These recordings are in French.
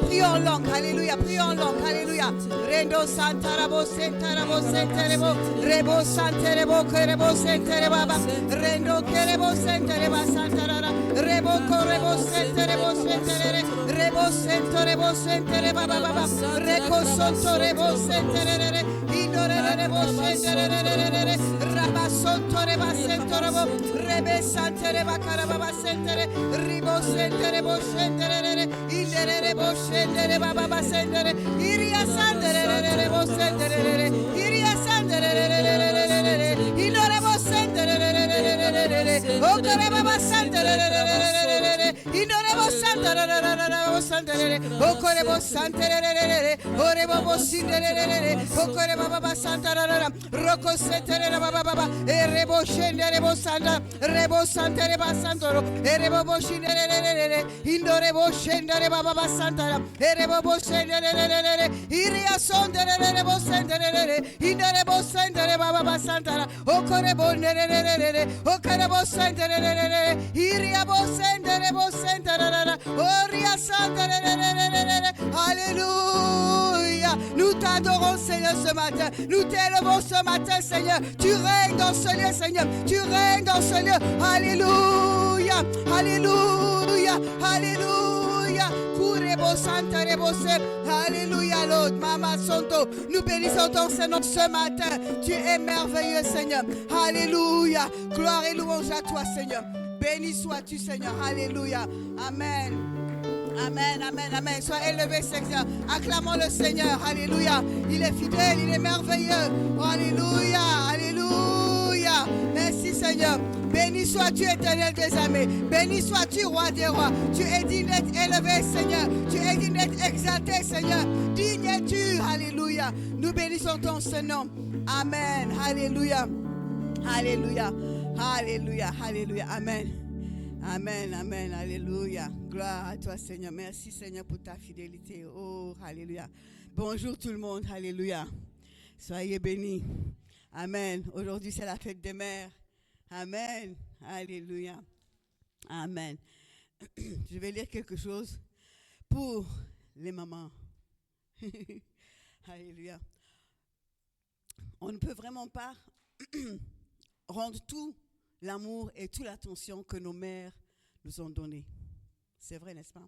Prie en langue, alléluia, prie en langue, alléluia. Rendo santarabo sentarabo senterebo, rebo santerebo kerebo senterebaba, rendo kerebo sentereba santarara, rebo korebo senterebo senterere, rebo senterebo sentereba baba, reko sontorebo senterere, indorerebo senterere, raba sontoreba sentorebo, rebe santereba karababa sentere, ribo senterebo senterere, inderebo sentereba baba sentere, iria santerere bo senterere, iria santerere, indorebo senterere, o karababa senterere, indorebo senterere, o korebo senterere, o rebo senterere, o korebo baba senterere, roko senterere baba, e rebo senterebo santa, rebo sentere basantoro, e rebo senterere, indorebo sentere baba santara, e rebo senterere, iria sonderere bo senterere, indorebo sentere baba santara, o korebo nerere, o korebo senterere, iria bo senterere, o ria senterere, alléluia. Nous t'adorons Seigneur ce matin, nous t'élevons ce matin Seigneur, tu règnes dans ce lieu Seigneur, tu règnes dans ce lieu, alléluia, alléluia, alléluia. Kurebo santa rebose, alléluia Lord, Mama Santo, nous bénissons ton Seigneur ce matin, tu es merveilleux Seigneur, alléluia, gloire et louange à toi Seigneur, béni sois-tu Seigneur, alléluia, amen. Amen, amen, amen. Sois élevé, Seigneur. Acclamons le Seigneur. Alléluia. Il est fidèle, il est merveilleux. Oh, alléluia, alléluia. Merci, Seigneur. Béni sois-tu, éternel des armées. Béni sois-tu, roi des rois. Tu es digne d'être élevé, Seigneur. Tu es digne d'être exalté, Seigneur. Digne es-tu. Alléluia. Nous bénissons ton Saint-Nom. Amen. Alléluia. Alléluia. Alléluia. Alléluia. Amen. Amen, amen, alléluia. Gloire à toi, Seigneur. Merci, Seigneur, pour ta fidélité. Oh, alléluia. Bonjour tout le monde, alléluia. Soyez bénis. Amen. Aujourd'hui, c'est la fête des mères. Amen. Alléluia. Amen. Je vais lire quelque chose pour les mamans. Alléluia. On ne peut vraiment pas rendre tout l'amour et toute l'attention que nos mères nous ont donné. C'est vrai, n'est-ce pas?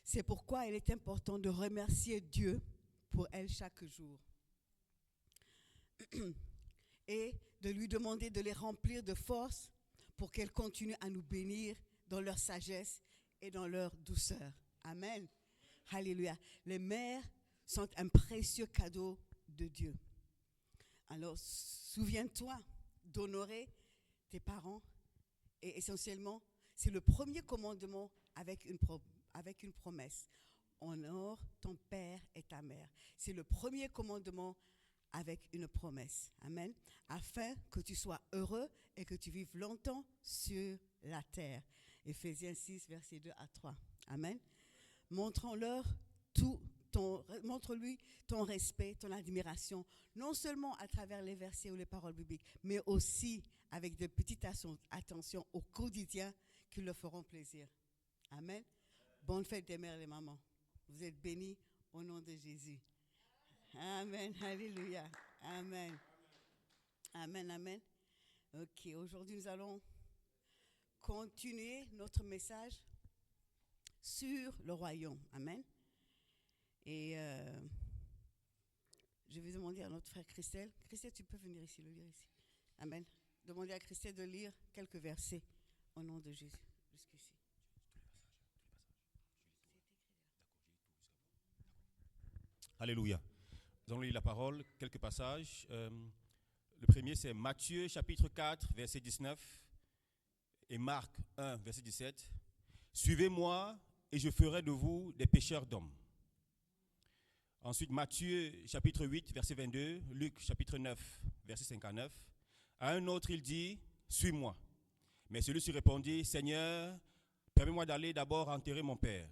C'est pourquoi il est important de remercier Dieu pour elles chaque jour. Et de lui demander de les remplir de force pour qu'elles continuent à nous bénir dans leur sagesse et dans leur douceur. Amen. Alléluia. Les mères sont un précieux cadeau de Dieu. Alors, souviens-toi d'honorer tes parents et essentiellement, c'est le premier commandement avec une promesse. Honore ton père et ta mère. C'est le premier commandement avec une promesse. Amen. Afin que tu sois heureux et que tu vives longtemps sur la terre. Éphésiens 6, versets 2 à 3. Amen. Montre-lui ton respect, ton admiration, non seulement à travers les versets ou les paroles bibliques, mais aussi avec de petites attentions au quotidien qui leur feront plaisir. Amen. Bonne fête des mères et des mamans. Vous êtes bénis au nom de Jésus. Amen. Alléluia. Amen. Amen. Amen. Ok, aujourd'hui nous allons continuer notre message sur le royaume. Amen. Et je vais demander à notre frère Christelle. Christelle, tu peux venir ici, le lire ici. Amen. Demander à Christelle de lire quelques versets au nom de Jésus. Jusqu'ici. Alléluia. Nous allons lire la parole, quelques passages. Le premier, c'est Matthieu, chapitre 4, verset 19, et Marc 1, verset 17. Suivez-moi et je ferai de vous des pêcheurs d'hommes. Ensuite, Matthieu, chapitre 8, verset 22, Luc, chapitre 9, verset 59. À un autre, il dit, suis-moi. Mais celui-ci répondit, Seigneur, permets-moi d'aller d'abord enterrer mon père.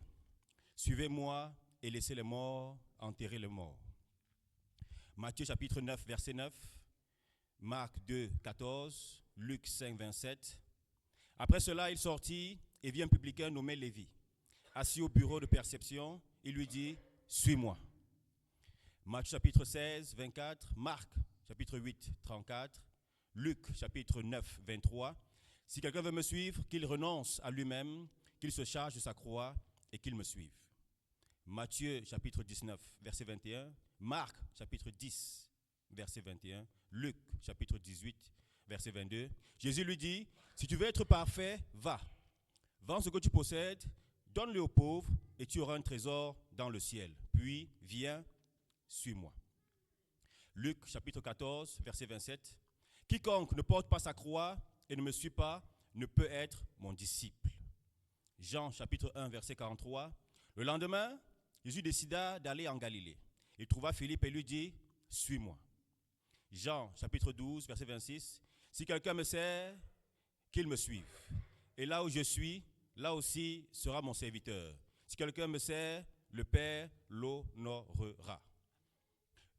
Suivez-moi et laissez les morts enterrer les morts. Matthieu, chapitre 9, verset 9, Marc 2, 14, Luc 5, 27. Après cela, il sortit et vit un publicain nommé Lévi. Assis au bureau de perception, il lui dit, suis-moi. Matthieu chapitre 16, 24, Marc chapitre 8, 34, Luc chapitre 9, 23. Si quelqu'un veut me suivre, qu'il renonce à lui-même, qu'il se charge de sa croix et qu'il me suive. Matthieu chapitre 19, verset 21, Marc chapitre 10, verset 21, Luc chapitre 18, verset 22. Jésus lui dit, si tu veux être parfait, va. Vends ce que tu possèdes, donne-le aux pauvres et tu auras un trésor dans le ciel. Puis viens, suis-moi. Luc chapitre 14, verset 27. Quiconque ne porte pas sa croix et ne me suit pas ne peut être mon disciple. Jean chapitre 1, verset 43. Le lendemain, Jésus décida d'aller en Galilée. Il trouva Philippe et lui dit, suis-moi. Jean chapitre 12, verset 26. Si quelqu'un me sert, qu'il me suive. Et là où je suis, là aussi sera mon serviteur. Si quelqu'un me sert, le Père l'honorera.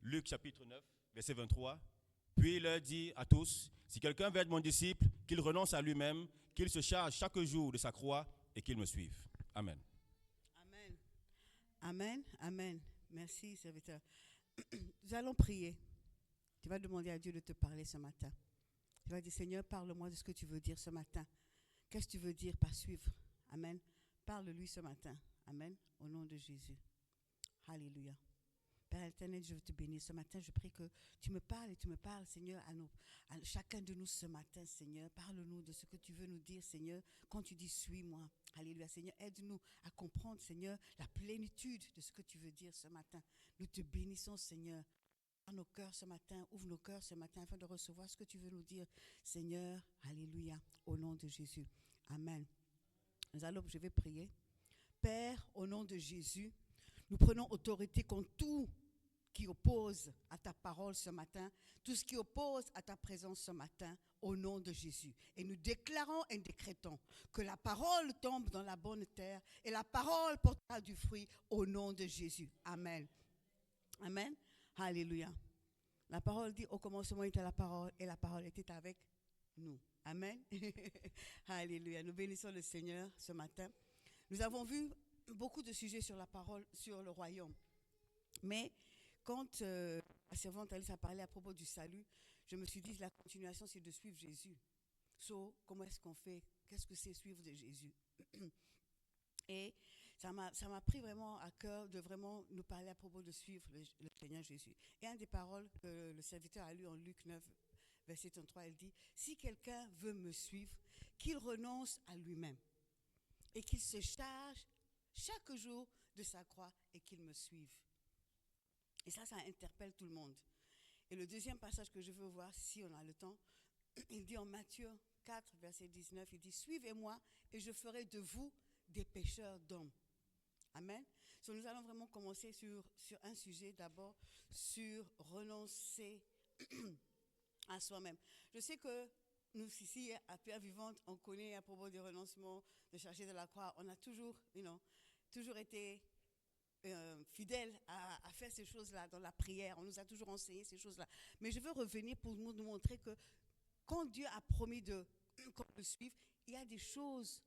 Luc chapitre 9, verset 23. Puis il leur dit à tous, si quelqu'un veut être mon disciple, qu'il renonce à lui-même, qu'il se charge chaque jour de sa croix et qu'il me suive. Amen. Amen. Amen. Amen. Merci, serviteur. Nous allons prier. Tu vas demander à Dieu de te parler ce matin. Tu vas dire, Seigneur, parle-moi de ce que tu veux dire ce matin. Qu'est-ce que tu veux dire par suivre? Amen. Parle-lui ce matin. Amen. Au nom de Jésus. Alléluia. Père éternel, je veux te bénir ce matin. Je prie que tu me parles et tu me parles, Seigneur, à chacun de nous ce matin, Seigneur. Parle-nous de ce que tu veux nous dire, Seigneur, quand tu dis suis-moi. Alléluia. Seigneur, aide-nous à comprendre, Seigneur, la plénitude de ce que tu veux dire ce matin. Nous te bénissons, Seigneur. Ouvre nos cœurs ce matin, ouvre nos cœurs ce matin afin de recevoir ce que tu veux nous dire, Seigneur. Alléluia. Au nom de Jésus. Amen. Je vais prier. Père, au nom de Jésus, nous prenons autorité contre tout qui oppose à ta parole ce matin, tout ce qui oppose à ta présence ce matin, au nom de Jésus. Et nous déclarons et décrétons que la parole tombe dans la bonne terre et la parole portera du fruit au nom de Jésus. Amen. Amen. Alléluia. La parole dit, au commencement était la parole et la parole était avec nous. Amen. Alléluia. Nous bénissons le Seigneur ce matin. Nous avons vu beaucoup de sujets sur la parole, sur le royaume. Mais quand la servante Alice a parlé à propos du salut, je me suis dit, la continuation, c'est de suivre Jésus. Comment est-ce qu'on fait? Qu'est-ce que c'est suivre de Jésus? Et ça m'a pris vraiment à cœur de vraiment nous parler à propos de suivre le Seigneur Jésus. Et une des paroles que le serviteur a lues en Luc 9, verset 33, elle dit, si quelqu'un veut me suivre, qu'il renonce à lui-même. et qu'il se charge chaque jour de sa croix et qu'il me suive. Et ça interpelle tout le monde. Et le deuxième passage que je veux voir, si on a le temps, il dit en Matthieu 4, verset 19, il dit « Suivez-moi et je ferai de vous des pêcheurs d'hommes. » Amen. Donc nous allons vraiment commencer sur un sujet d'abord, sur renoncer à soi-même. Je sais que nous ici, à Pierre Vivante, on connaît à propos du renoncement, de charger de la croix. On a toujours, toujours été fidèles à faire ces choses-là dans la prière. On nous a toujours enseigné ces choses-là. Mais je veux revenir pour nous montrer que quand Dieu a promis qu'on le suive, il y a des choses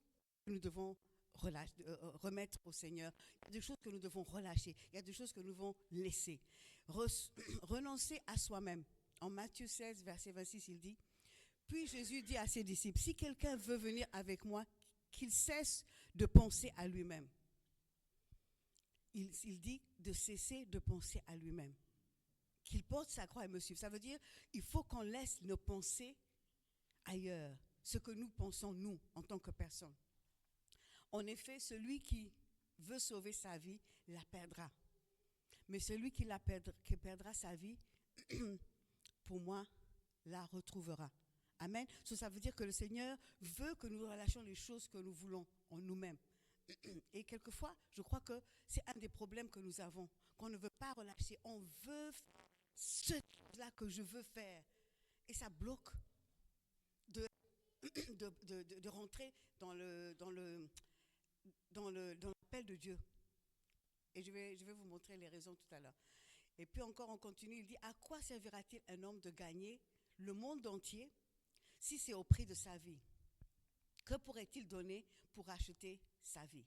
que nous devons remettre au Seigneur. Il y a des choses que nous devons relâcher. Il y a des choses que nous devons laisser. Renoncer à soi-même. En Matthieu 16, verset 26, il dit « Puis Jésus dit à ses disciples, si quelqu'un veut venir avec moi, qu'il cesse de penser à lui-même. » Il dit de cesser de penser à lui-même. Qu'il porte sa croix et me suive. Ça veut dire il faut qu'on laisse nos pensées ailleurs. Ce que nous pensons, nous, en tant que personne. En effet, celui qui veut sauver sa vie, la perdra. Mais celui qui perdra sa vie, pour moi, la retrouvera. Amen. Ça veut dire que le Seigneur veut que nous relâchions les choses que nous voulons en nous-mêmes. Et quelquefois, je crois que c'est un des problèmes que nous avons, qu'on ne veut pas relâcher. On veut ce-là que je veux faire. Et ça bloque de rentrer dans l'appel de Dieu. Et je vais vous montrer les raisons tout à l'heure. Et puis encore, on continue, il dit, à quoi servira-t-il un homme de gagner le monde entier si c'est au prix de sa vie? Que pourrait-il donner pour acheter sa vie?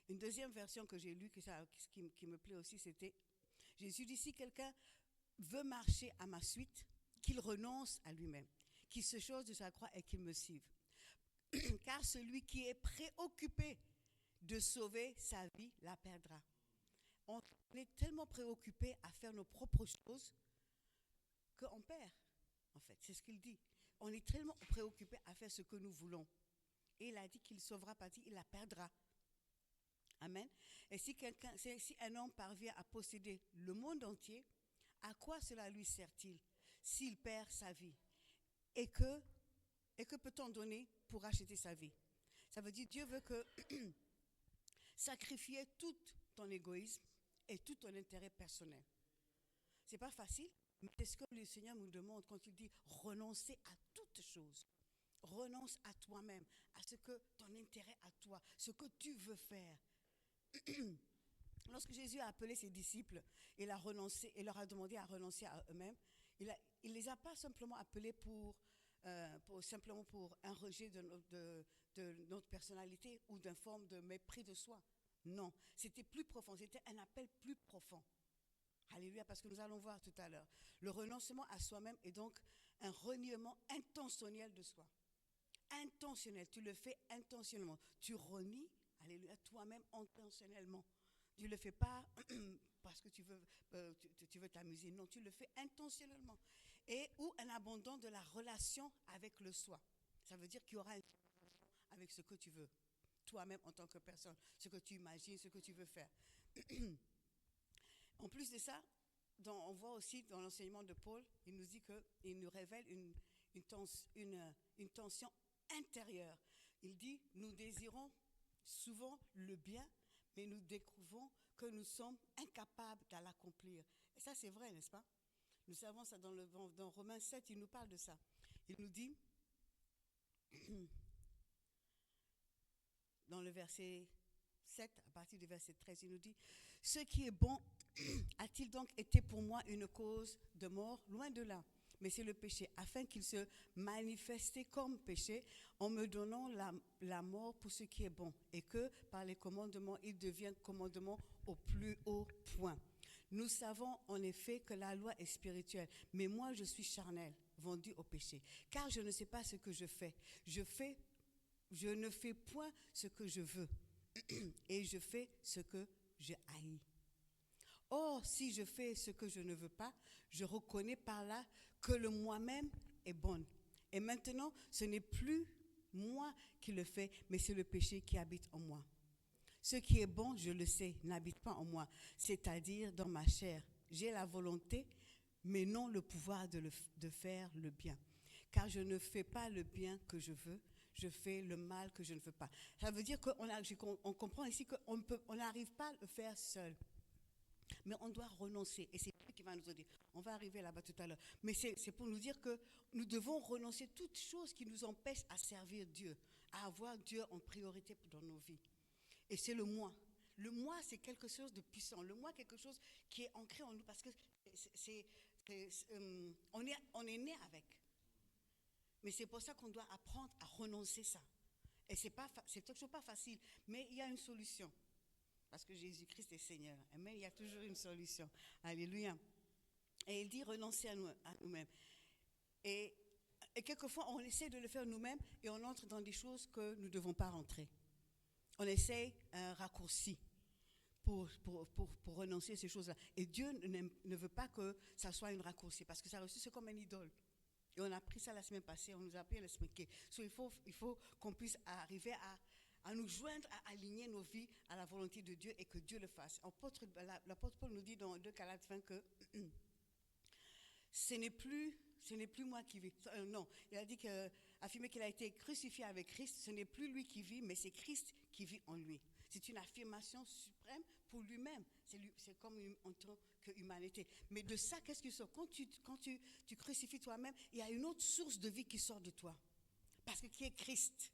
Une deuxième version que j'ai lue, qui me plaît aussi, c'était, Jésus dit, si quelqu'un veut marcher à ma suite, qu'il renonce à lui-même, qu'il se charge de sa croix et qu'il me suive. Car celui qui est préoccupé de sauver sa vie la perdra. On est tellement préoccupé à faire nos propres choses qu'on perd, en fait. C'est ce qu'il dit. On est tellement préoccupé à faire ce que nous voulons. Et il a dit qu'il ne sauvera pas, il la perdra. Amen. Et si un homme parvient à posséder le monde entier, à quoi cela lui sert-il s'il perd sa vie? Et que peut-on donner pour acheter sa vie? Ça veut dire Dieu veut que sacrifier tout ton égoïsme et tout ton intérêt personnel. C'est pas facile, mais c'est ce que le Seigneur nous demande quand il dit renoncer à toutes choses. Renonce à toi-même, à ce que ton intérêt à toi, ce que tu veux faire. Lorsque Jésus a appelé ses disciples, il leur a demandé à renoncer à eux-mêmes. Il ne les a pas simplement appelés simplement pour un rejet de notre personnalité ou d'une forme de mépris de soi. Non, c'était plus profond, c'était un appel plus profond. Alléluia, parce que nous allons voir tout à l'heure. Le renoncement à soi-même est donc un reniement intentionnel de soi. Intentionnel, tu le fais intentionnellement. Tu renies, alléluia, toi-même intentionnellement. Tu ne le fais pas parce que tu veux t'amuser. Non, tu le fais intentionnellement. Ou un abandon de la relation avec le soi. Ça veut dire qu'il y aura un avec ce que tu veux. Toi-même en tant que personne. Ce que tu imagines, ce que tu veux faire. En plus de ça, on voit aussi dans l'enseignement de Paul, il nous dit qu'il nous révèle une tension intérieure. Il dit, nous désirons souvent le bien, mais nous découvrons que nous sommes incapables de l'accomplir. Et ça, c'est vrai, n'est-ce pas? Nous savons ça dans Romains 7, il nous parle de ça. Il nous dit, dans le verset 7, à partir du verset 13, il nous dit, « Ce qui est bon a-t-il donc été pour moi une cause de mort? Loin de là. Mais c'est le péché, afin qu'il se manifestait comme péché en me donnant la mort pour ce qui est bon, et que par les commandements, il devient commandement au plus haut point. Nous savons en effet que la loi est spirituelle, mais moi je suis charnel, vendu au péché. Car je ne sais pas ce que je fais. Je ne fais point ce que je veux, et je fais ce que je haïs. Or, si je fais ce que je ne veux pas, je reconnais par là que le moi-même est bon. Et maintenant, ce n'est plus moi qui le fais, mais c'est le péché qui habite en moi. Ce qui est bon, je le sais, n'habite pas en moi, c'est-à-dire dans ma chair. J'ai la volonté, mais non le pouvoir de faire le bien. Car je ne fais pas le bien que je veux, je fais le mal que je ne veux pas. Ça veut dire qu'on comprend ici qu'on n'arrive pas à le faire seul. Mais on doit renoncer. Et c'est Dieu qui va nous dire. On va arriver là-bas tout à l'heure. Mais c'est pour nous dire que nous devons renoncer toutes choses qui nous empêchent à servir Dieu, à avoir Dieu en priorité dans nos vies. Et c'est le moi. Le moi, c'est quelque chose de puissant. Le moi, quelque chose qui est ancré en nous parce que on est né avec. Mais c'est pour ça qu'on doit apprendre à renoncer ça. Et c'est toujours pas facile, mais il y a une solution. Parce que Jésus-Christ est Seigneur. Amen. Il y a toujours une solution. Alléluia. Et il dit renoncer à nous-mêmes. Et quelquefois, on essaie de le faire nous-mêmes et on entre dans des choses que nous ne devons pas rentrer. On essaie un raccourci pour renoncer à ces choses-là. Et Dieu ne veut pas que ça soit un raccourci parce que ça reçu, c'est comme un idole. Et on a appris ça la semaine passée, on nous a appris à l'expliquer. Donc il faut qu'on puisse arriver à nous joindre, à aligner nos vies à la volonté de Dieu et que Dieu le fasse. L'apôtre Paul nous dit dans 2 Galates 20 que ce n'est plus moi qui vis. Non, il a dit affirmé qu'il a été crucifié avec Christ. Ce n'est plus lui qui vit, mais c'est Christ qui vit en lui. C'est une affirmation suprême pour lui-même. C'est comme en tant qu'humanité. Mais de ça, qu'est-ce qui sort? Quand tu crucifies toi-même, il y a une autre source de vie qui sort de toi. Parce que qui est Christ?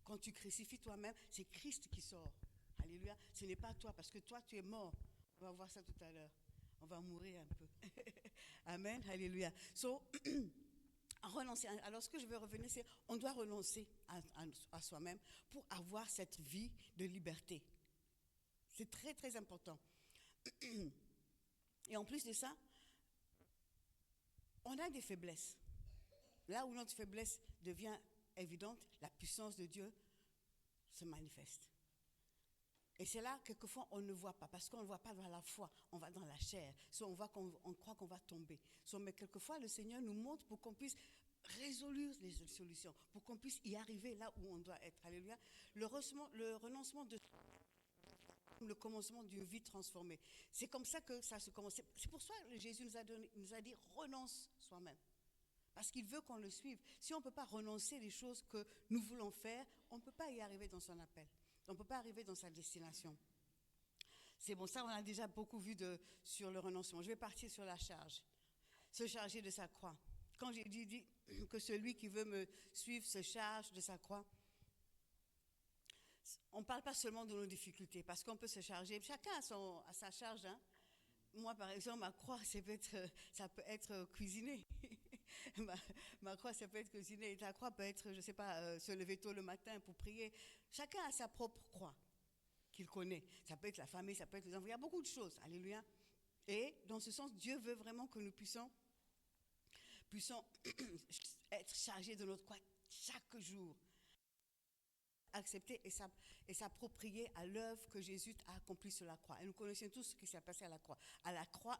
Quand tu crucifies toi-même, c'est Christ qui sort. Alléluia. Ce n'est pas toi, parce que toi, tu es mort. On va voir ça tout à l'heure. On va mourir un peu. Amen. Alléluia. Renoncer. Alors, ce que je veux revenir, c'est on doit renoncer à soi-même pour avoir cette vie de liberté. C'est très, très important. Et en plus de ça, on a des faiblesses. Là où notre faiblesse devient évidente, la puissance de Dieu se manifeste. Et c'est là, quelquefois, on ne voit pas, parce qu'on ne voit pas dans la foi, on va dans la chair. On croit qu'on va tomber. Mais quelquefois, le Seigneur nous montre pour qu'on puisse résoudre les solutions, pour qu'on puisse y arriver là où on doit être. Alléluia. Le renoncement de le commencement d'une vie transformée. C'est comme ça que ça se commence. C'est pour ça que Jésus nous a dit renonce soi-même. Parce qu'il veut qu'on le suive. Si on ne peut pas renoncer les choses que nous voulons faire, on ne peut pas y arriver dans son appel. On ne peut pas arriver dans sa destination. C'est bon, ça on a déjà beaucoup vu sur le renoncement. Je vais partir sur la charge. Se charger de sa croix. Quand j'ai dit que celui qui veut me suivre se charge de sa croix, on ne parle pas seulement de nos difficultés, parce qu'on peut se charger. Chacun a sa charge. Hein. Moi, par exemple, ma croix, ça peut être cuisiner. ma croix, ça peut être cuisiner. Ta croix peut être, je ne sais pas, se lever tôt le matin pour prier. Chacun a sa propre croix qu'il connaît. Ça peut être la famille, ça peut être les enfants. Il y a beaucoup de choses. Alléluia. Et dans ce sens, Dieu veut vraiment que nous puissions être chargés de notre croix chaque jour. Accepter et s'approprier à l'œuvre que Jésus a accomplie sur la croix. Et nous connaissons tous ce qui s'est passé à la croix. À la croix,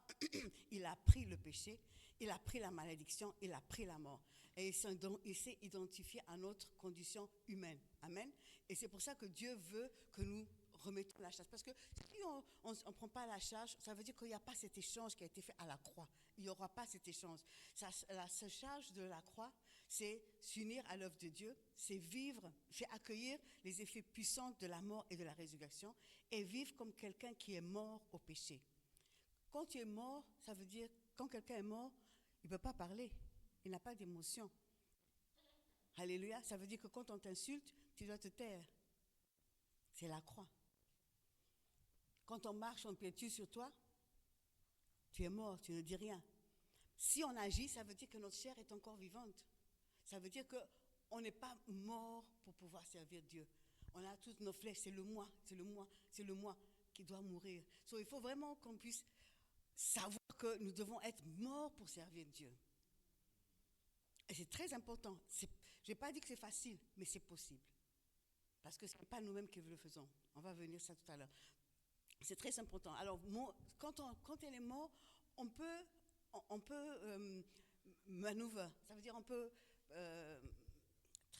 il a pris le péché, il a pris la malédiction, il a pris la mort. Et il s'est identifié à notre condition humaine. Amen. Et c'est pour ça que Dieu veut que nous remettons la charge. Parce que si on ne prend pas la charge, ça veut dire qu'il n'y a pas cet échange qui a été fait à la croix. Il n'y aura pas cet échange. La charge de la croix, c'est s'unir à l'œuvre de Dieu, c'est vivre, c'est accueillir les effets puissants de la mort et de la résurrection et vivre comme quelqu'un qui est mort au péché. Quand tu es mort, ça veut dire, quand quelqu'un est mort, il ne peut pas parler, il n'a pas d'émotion. Alléluia, ça veut dire que quand on t'insulte, tu dois te taire. C'est la croix. Quand on marche, on piétine sur toi, tu es mort, tu ne dis rien. Si on agit, ça veut dire que notre chair est encore vivante. Ça veut dire qu'on n'est pas mort pour pouvoir servir Dieu. On a toutes nos flèches, c'est le moi qui doit mourir. Donc il faut vraiment qu'on puisse savoir que nous devons être morts pour servir Dieu. Et c'est très important. Je n'ai pas dit que c'est facile, mais c'est possible. Parce que ce n'est pas nous-mêmes qui le faisons. On va venir ça tout à l'heure. C'est très important. Alors, quand elle est morte, on peut manœuvrer. Ça veut dire on peut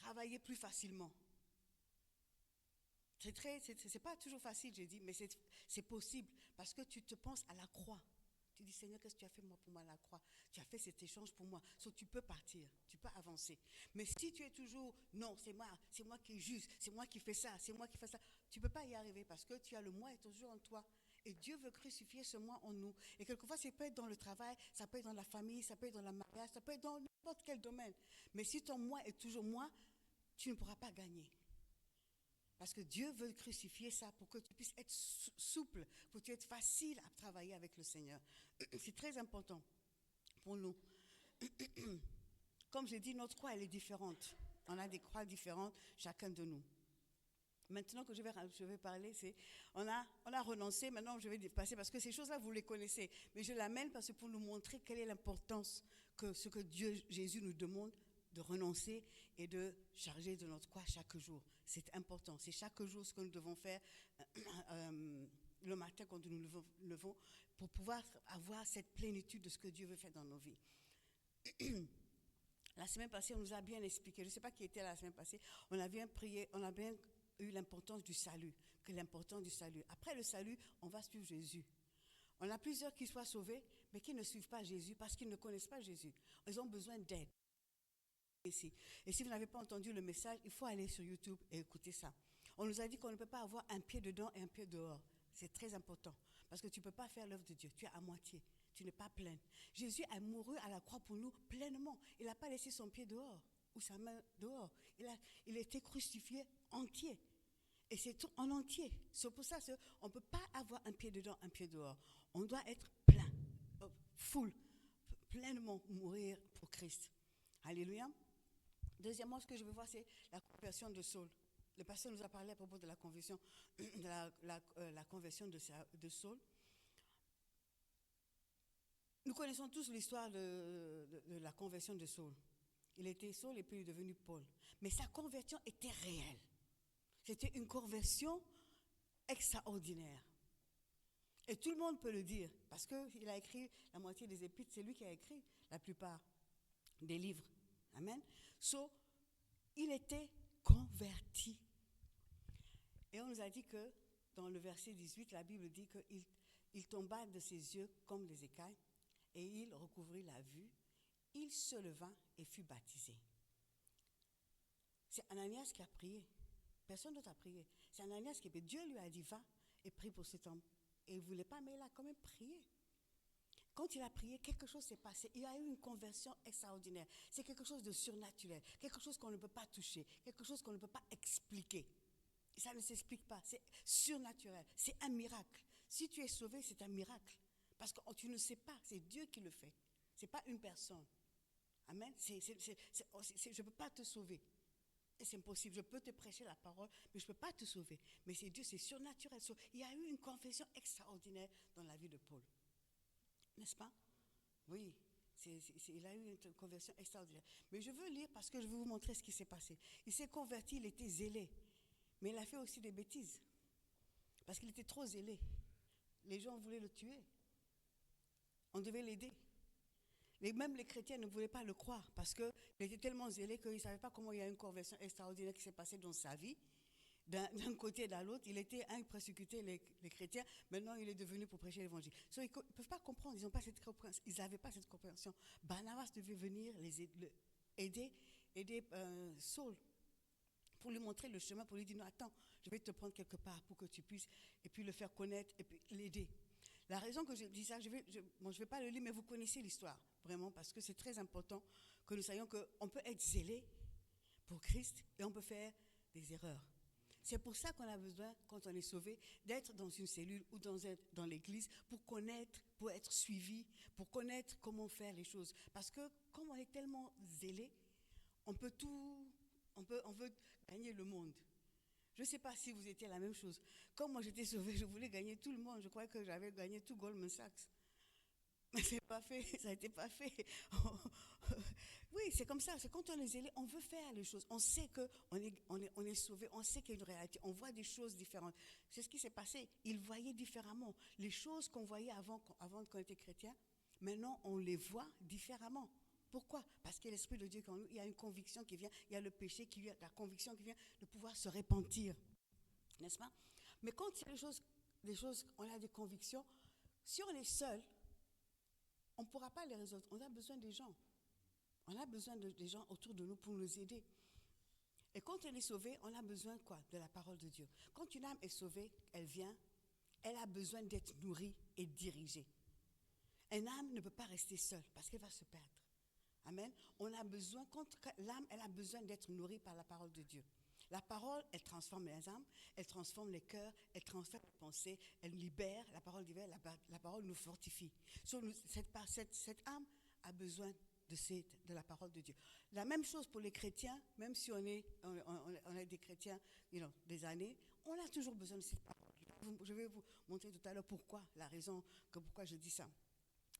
travailler plus facilement. C'est pas toujours facile, j'ai dit, mais c'est possible parce que tu te penses à la croix. Tu dis, Seigneur, qu'est-ce que tu as fait pour moi à la croix? Tu as fait cet échange pour moi. Donc, tu peux partir, tu peux avancer. Mais si tu es toujours, non, c'est moi qui est juste, c'est moi qui fais ça, c'est moi qui fais ça, tu ne peux pas y arriver parce que tu as le moi est toujours en toi. Et Dieu veut crucifier ce moi en nous. Et quelquefois, ça peut être dans le travail, ça peut être dans la famille, ça peut être dans le mariage, ça peut être dans n'importe quel domaine. Mais si ton moi est toujours moi, tu ne pourras pas gagner. Parce que Dieu veut crucifier ça pour que tu puisses être souple, pour que tu aies facile à travailler avec le Seigneur. C'est très important pour nous. Comme je dis, notre croix, elle est différente. On a des croix différentes, chacun de nous. Maintenant que je vais parler, on a renoncé, maintenant je vais passer, parce que ces choses-là, vous les connaissez. Mais je l'amène parce que pour nous montrer quelle est l'importance que ce que Jésus nous demande de renoncer et de charger de notre croix chaque jour. C'est important. C'est chaque jour ce que nous devons faire le matin quand nous nous levons pour pouvoir avoir cette plénitude de ce que Dieu veut faire dans nos vies. La semaine passée, on nous a bien expliqué. Je ne sais pas qui était là la semaine passée. On a bien prié, on a bien eu l'importance du salut. Après le salut, on va suivre Jésus. On a plusieurs qui soient sauvés, mais qui ne suivent pas Jésus parce qu'ils ne connaissent pas Jésus. Ils ont besoin d'aide. Ici. Et si vous n'avez pas entendu le message, il faut aller sur YouTube et écouter ça. On nous a dit qu'on ne peut pas avoir un pied dedans et un pied dehors. C'est très important parce que tu ne peux pas faire l'œuvre de Dieu. Tu es à moitié, tu n'es pas pleine. Jésus a mouru à la croix pour nous pleinement. Il n'a pas laissé son pied dehors ou sa main dehors. Il a été crucifié entier. Et c'est tout en entier. C'est pour ça qu'on ne peut pas avoir un pied dedans, un pied dehors. On doit être plein, full, pleinement mourir pour Christ. Alléluia. Deuxièmement, ce que je veux voir, c'est la conversion de Saul. Le pasteur nous a parlé à propos de la conversion, la conversion de Saul. Nous connaissons tous l'histoire de la conversion de Saul. Il était Saul et puis il est devenu Paul. Mais sa conversion était réelle. C'était une conversion extraordinaire. Et tout le monde peut le dire, parce qu'il a écrit la moitié des épîtres, c'est lui qui a écrit la plupart des livres. Amen. Il était converti. Et on nous a dit que dans le verset 18, la Bible dit qu'il tomba de ses yeux comme des écailles et il recouvrit la vue. Il se leva et fut baptisé. C'est Ananias qui a prié. Personne d'autre a prié. C'est Ananias qui a prié. Dieu lui a dit, va et prie pour cet homme. Et il ne voulait pas, mais il a quand même prié. Quand il a prié, quelque chose s'est passé. Il a eu une conversion extraordinaire. C'est quelque chose de surnaturel, quelque chose qu'on ne peut pas toucher, quelque chose qu'on ne peut pas expliquer. Ça ne s'explique pas, c'est surnaturel, c'est un miracle. Si tu es sauvé, c'est un miracle. Parce que tu ne sais pas, c'est Dieu qui le fait. Ce n'est pas une personne. Amen. Je ne peux pas te sauver. Et c'est impossible. Je peux te prêcher la parole, mais je ne peux pas te sauver. Mais c'est Dieu, c'est surnaturel. Il y a eu une conversion extraordinaire dans la vie de Paul. N'est-ce pas? Oui, il a eu une conversion extraordinaire. Mais je veux lire parce que je veux vous montrer ce qui s'est passé. Il s'est converti, il était zélé. Mais il a fait aussi des bêtises. Parce qu'il était trop zélé. Les gens voulaient le tuer. On devait l'aider. Même les chrétiens ne voulaient pas le croire parce qu'il était tellement zélé qu'ils ne savaient pas comment il y a une conversion extraordinaire qui s'est passée dans sa vie. D'un côté et de l'autre, il était un persécuté les chrétiens, maintenant il est devenu pour prêcher l'évangile. Ils ne peuvent pas comprendre, ils n'avaient pas cette compréhension. Barnabas devait venir aider Saul pour lui montrer le chemin, pour lui dire non, attends, je vais te prendre quelque part pour que tu puisses, et puis le faire connaître, et puis l'aider. La raison que je dis ça, je vais pas le lire, mais vous connaissez l'histoire, vraiment, parce que c'est très important que nous sachions qu'on peut être zélé pour Christ et on peut faire des erreurs. C'est pour ça qu'on a besoin, quand on est sauvé, d'être dans une cellule ou dans l'église pour connaître, pour être suivi, pour connaître comment faire les choses. Parce que comme on est tellement zélé, on veut gagner le monde. Je ne sais pas si vous étiez la même chose. Comme moi j'étais sauvée, je voulais gagner tout le monde. Je croyais que j'avais gagné tout Goldman Sachs. Mais ce n'est pas fait, ça n'a été pas fait. Oui, c'est comme ça. C'est quand on est zélé, on veut faire les choses. On sait qu'on est sauvé, on sait qu'il y a une réalité. On voit des choses différentes. C'est ce qui s'est passé. Ils voyaient différemment. Les choses qu'on voyait avant qu'on était chrétien, maintenant on les voit différemment. Pourquoi? Parce qu'il y a l'Esprit de Dieu qui est en nous, il y a une conviction qui vient, il y a le péché qui vient, la conviction qui vient de pouvoir se repentir. N'est-ce pas? Mais quand il y a des choses, on a des convictions, si on est seul, on ne pourra pas les résoudre. On a besoin des gens. On a besoin des gens autour de nous pour nous aider. Et quand on est sauvé, on a besoin quoi? De la parole de Dieu. Quand une âme est sauvée, elle vient, elle a besoin d'être nourrie et dirigée. Une âme ne peut pas rester seule parce qu'elle va se perdre. Amen. On a besoin, quand l'âme, elle a besoin d'être nourrie par la parole de Dieu. La parole, elle transforme les âmes, elle transforme les cœurs, elle transforme les pensées, elle libère, la parole libère, la parole nous fortifie. Cette âme a besoin de la parole de Dieu. La même chose pour les chrétiens, même si on est des chrétiens des années, on a toujours besoin de cette parole. Je vais vous montrer tout à l'heure la raison pourquoi je dis ça.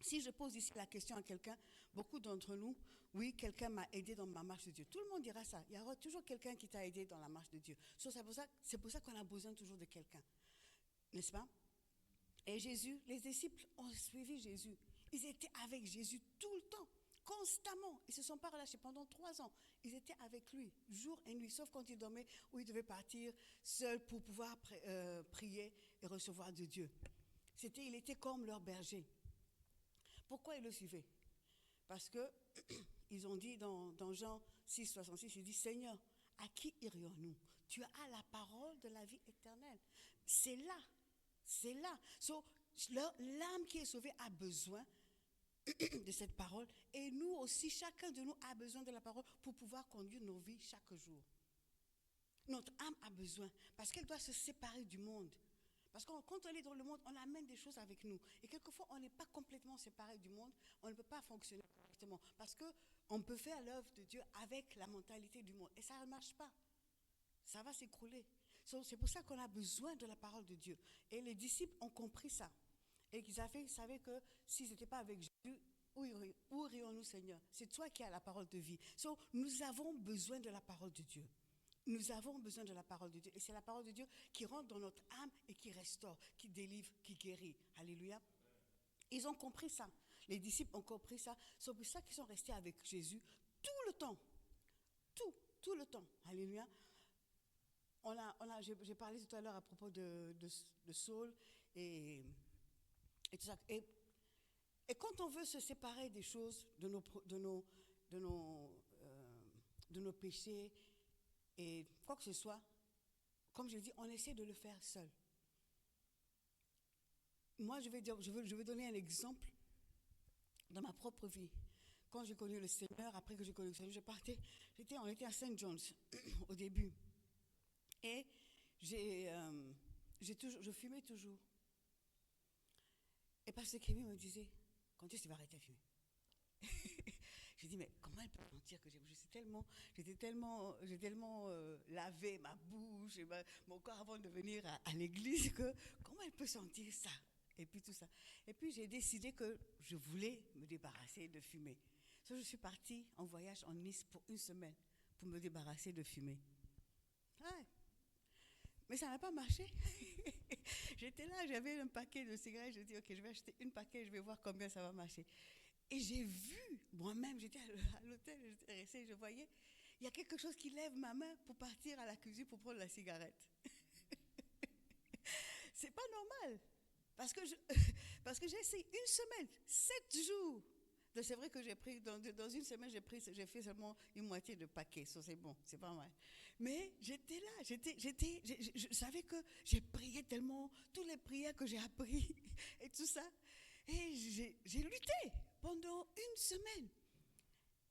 Si je pose ici la question à quelqu'un, beaucoup d'entre nous, oui, quelqu'un m'a aidé dans ma marche de Dieu. Tout le monde dira ça. Il y aura toujours quelqu'un qui t'a aidé dans la marche de Dieu. C'est pour ça qu'on a besoin toujours de quelqu'un. N'est-ce pas? Et Jésus, les disciples ont suivi Jésus. Ils étaient avec Jésus tout le temps, constamment. Ils ne se sont pas relâchés pendant 3 ans. Ils étaient avec lui, jour et nuit, sauf quand ils dormaient ou ils devaient partir seuls pour pouvoir prier et recevoir de Dieu. Il était comme leur berger. Pourquoi ils le suivaient? Parce que ils ont dit dans Jean 6, 66, il dit, Seigneur, à qui irions-nous? Tu as la parole de la vie éternelle. C'est là. L'âme qui est sauvée a besoin de cette parole. Et nous aussi, chacun de nous a besoin de la parole pour pouvoir conduire nos vies chaque jour. Notre âme a besoin, parce qu'elle doit se séparer du monde. Parce que quand on est dans le monde, on amène des choses avec nous. Et quelquefois, on n'est pas complètement séparé du monde. On ne peut pas fonctionner correctement. Parce qu'on peut faire l'œuvre de Dieu avec la mentalité du monde. Et ça ne marche pas. Ça va s'écrouler. C'est pour ça qu'on a besoin de la parole de Dieu. Et les disciples ont compris ça. Et ils savaient que s'ils n'étaient pas avec Jésus, où irions-nous, Seigneur? C'est toi qui as la parole de vie. Nous avons besoin de la parole de Dieu. Nous avons besoin de la parole de Dieu. Et c'est la parole de Dieu qui rentre dans notre âme et qui restaure, qui délivre, qui guérit. Alléluia. Ils ont compris ça. Les disciples ont compris ça. C'est pour ça qu'ils sont restés avec Jésus tout le temps. Tout le temps. Alléluia. J'ai parlé tout à l'heure à propos de Saul et tout ça. Et quand on veut se séparer des choses, de nos péchés, et quoi que ce soit, comme je dis, on essaie de le faire seul. Moi, je vais donner un exemple dans ma propre vie. Quand j'ai connu le Seigneur, après que j'ai connu le Seigneur, on était à St. John's au début. Et je fumais toujours. Et Pasteur Kémy me disait, quand est-ce que tu vas arrêter de fumer? J'ai dit, mais comment elle peut mentir que j'étais tellement lavé ma bouche et mon corps avant de venir à l'église que comment elle peut sentir ça? Et puis tout ça. Et puis j'ai décidé que je voulais me débarrasser de fumer. Je suis partie en voyage en Nice pour 1 semaine pour me débarrasser de fumer. Ouais. Mais ça n'a pas marché. J'étais là, j'avais un paquet de cigarettes, je dis ok, je vais acheter une paquet, je vais voir combien ça va marcher. Et j'ai vu, moi-même, j'étais à l'hôtel, j'étais restée, je voyais, il y a quelque chose qui lève ma main pour partir à la cuisine pour prendre la cigarette. C'est pas normal. Parce que j'ai essayé 1 semaine, 7 jours. Donc c'est vrai que j'ai pris, dans 1 semaine, j'ai fait seulement une moitié de paquet. Ça c'est bon, c'est pas mal. Mais j'étais là, je savais que j'ai prié tellement, toutes les prières que j'ai apprises et tout ça. Et j'ai lutté pendant 1 semaine.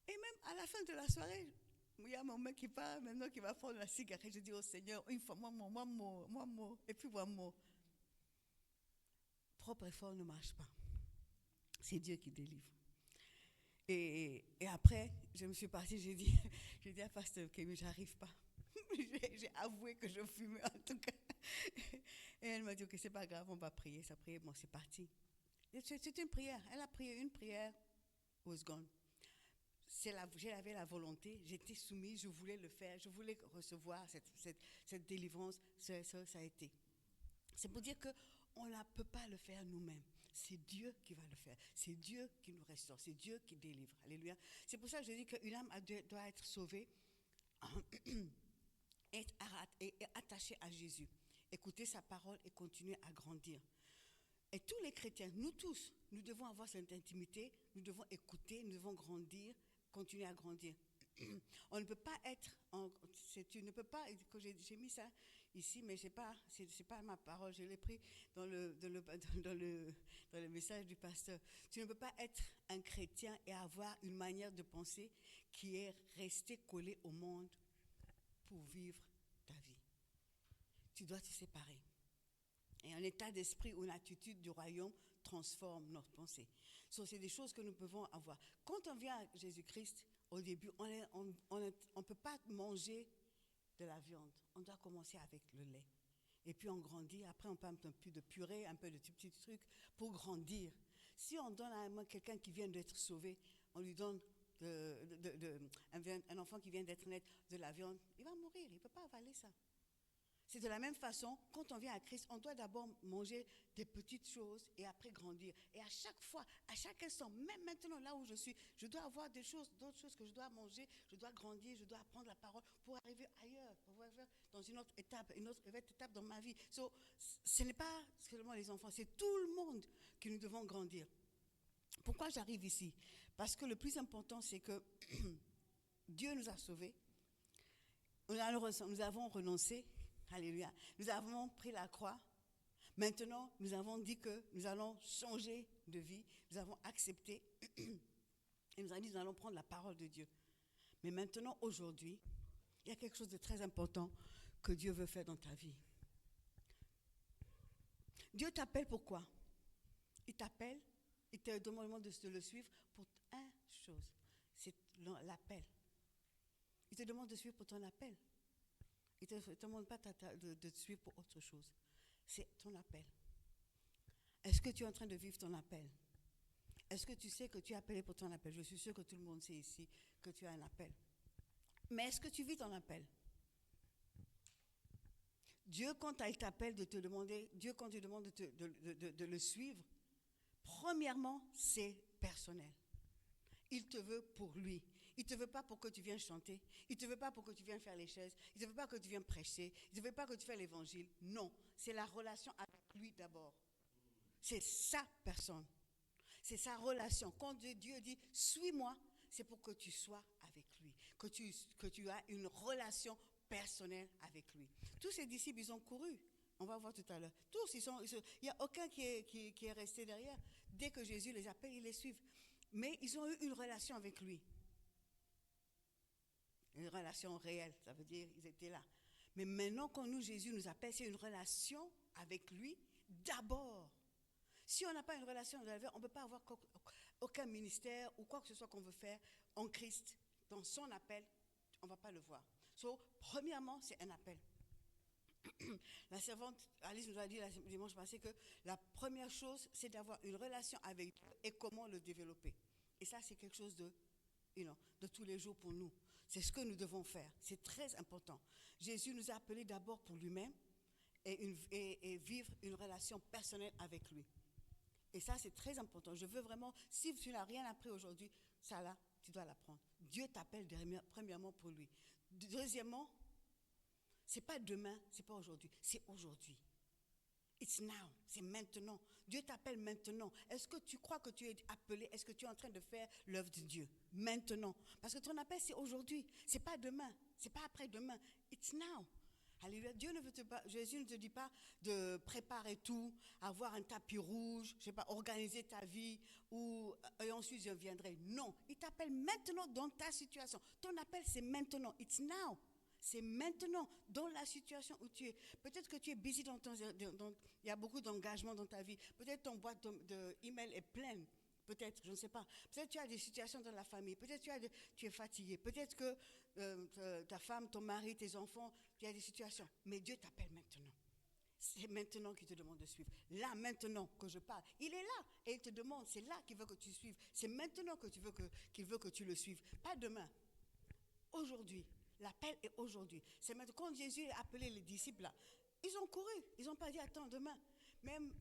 Et même à la fin de la soirée, il y a mon mec qui part maintenant qui va prendre la cigarette. Je dis au Seigneur, une fois, moi, et puis moi. Propre effort ne marche pas. C'est Dieu qui délivre. Et après, je me suis partie, j'ai dit à Pasteur Kémy, j'arrive pas. J'ai avoué que je fumais en tout cas. Et elle m'a dit, ok, c'est pas grave, on va prier. Ça priait, bon, c'est parti. C'est une prière. Elle a prié une prière, was gone. J'avais la volonté, j'étais soumise, je voulais le faire, je voulais recevoir cette délivrance. Ça a été. C'est pour dire qu'on ne peut pas le faire nous-mêmes. C'est Dieu qui va le faire. C'est Dieu qui nous restaure. C'est Dieu qui délivre. Alléluia. C'est pour ça que je dis qu'une âme doit être sauvée, être attachée à Jésus. Écouter sa parole et continuer à grandir. Et tous les chrétiens, nous tous, nous devons avoir cette intimité, nous devons écouter, nous devons grandir, continuer à grandir. On ne peut pas être, tu ne peux pas, j'ai mis ça ici, mais c'est pas ma parole, je l'ai pris dans le message du pasteur. Tu ne peux pas être un chrétien et avoir une manière de penser qui est restée collée au monde pour vivre ta vie. Tu dois te séparer. Et un état d'esprit ou une attitude du royaume transforme notre pensée. C'est des choses que nous pouvons avoir. Quand on vient à Jésus-Christ, au début, on ne peut pas manger de la viande. On doit commencer avec le lait. Et puis on grandit. Après, on peut un peu de purée, un peu de petits trucs pour grandir. Si on donne à quelqu'un qui vient d'être sauvé, on lui donne un enfant qui vient d'être né de la viande, il va mourir. Il ne peut pas avaler ça. C'est de la même façon, quand on vient à Christ, on doit d'abord manger des petites choses et après grandir. Et à chaque fois, à chaque instant, même maintenant là où je suis, je dois avoir d'autres choses que je dois manger, je dois grandir, je dois apprendre la parole pour arriver ailleurs, pour arriver dans une autre étape dans ma vie. Ce n'est pas seulement les enfants, c'est tout le monde que nous devons grandir. Pourquoi j'arrive ici? Parce que le plus important, c'est que Dieu nous a sauvés, nous avons renoncé. Alléluia. Nous avons pris la croix. Maintenant, nous avons dit que nous allons changer de vie. Nous avons accepté. Et nous avons dit que nous allons prendre la parole de Dieu. Mais maintenant, aujourd'hui, il y a quelque chose de très important que Dieu veut faire dans ta vie. Dieu t'appelle pour quoi? Il t'appelle, il te demande de le suivre pour une chose. C'est l'appel. Il te demande de suivre pour ton appel. Il ne te demande pas de te suivre pour autre chose. C'est ton appel. Est-ce que tu es en train de vivre ton appel? Est-ce que tu sais que tu es appelé pour ton appel? Je suis sûre que tout le monde sait ici que tu as un appel. Mais est-ce que tu vis ton appel? Dieu, quand il t'appelle de te demander, Dieu, quand il te demande de le suivre, premièrement, c'est personnel. Il te veut pour lui. Il ne te veut pas pour que tu viennes chanter. Il ne te veut pas pour que tu viennes faire les chaises. Il ne te veut pas que tu viennes prêcher. Il ne te veut pas que tu fasses l'évangile. Non, c'est la relation avec lui d'abord. C'est sa personne. C'est sa relation. Quand Dieu dit « suis-moi », c'est pour que tu sois avec lui. Que tu as une relation personnelle avec lui. Tous ces disciples, ils ont couru. On va voir tout à l'heure. Tous, il n'y a aucun qui est resté derrière. Dès que Jésus les appelle, ils les suivent. Mais ils ont eu une relation avec lui. Une relation réelle, ça veut dire qu'ils étaient là. Mais maintenant, quand Jésus nous appelle, c'est une relation avec lui d'abord. Si on n'a pas une relation avec lui, on ne peut pas avoir aucun ministère ou quoi que ce soit qu'on veut faire en Christ, dans son appel, on ne va pas le voir. Premièrement, c'est un appel. La servante, Alice nous a dit dimanche passé que la première chose, c'est d'avoir une relation avec Dieu et comment le développer. Et ça, c'est quelque chose de tous les jours pour nous. C'est ce que nous devons faire. C'est très important. Jésus nous a appelés d'abord pour lui-même et vivre une relation personnelle avec lui. Et ça, c'est très important. Je veux vraiment, si tu n'as rien appris aujourd'hui, ça là, tu dois l'apprendre. Dieu t'appelle premièrement pour lui. Deuxièmement, c'est pas demain, c'est pas aujourd'hui, c'est aujourd'hui. It's now, c'est maintenant. Dieu t'appelle maintenant. Est-ce que tu crois que tu es appelé? Est-ce que tu es en train de faire l'œuvre de Dieu? Maintenant. Parce que ton appel, c'est aujourd'hui. C'est pas demain. C'est pas après-demain. It's now. Alléluia. Jésus ne te dit pas de préparer tout, avoir un tapis rouge, je sais pas, organiser ta vie et ensuite je viendrai. Non. Il t'appelle maintenant dans ta situation. Ton appel, c'est maintenant. It's now. C'est maintenant, dans la situation où tu es. Peut-être que tu es busy il y a beaucoup d'engagement dans ta vie. Peut-être ton boîte d'email est pleine. Peut-être, je ne sais pas. Peut-être que tu as des situations dans la famille. Peut-être que tu es fatigué. Peut-être que ta femme, ton mari, tes enfants, il y a des situations. Mais Dieu t'appelle maintenant. C'est maintenant qu'il te demande de suivre. Là, maintenant que je parle. Il est là et il te demande. C'est là qu'il veut que tu suives. C'est maintenant qu'il veut que tu le suives. Pas demain. Aujourd'hui. L'appel est aujourd'hui. C'est maintenant. Quand Jésus a appelé les disciples là, ils ont couru. Ils n'ont pas dit attends demain. Même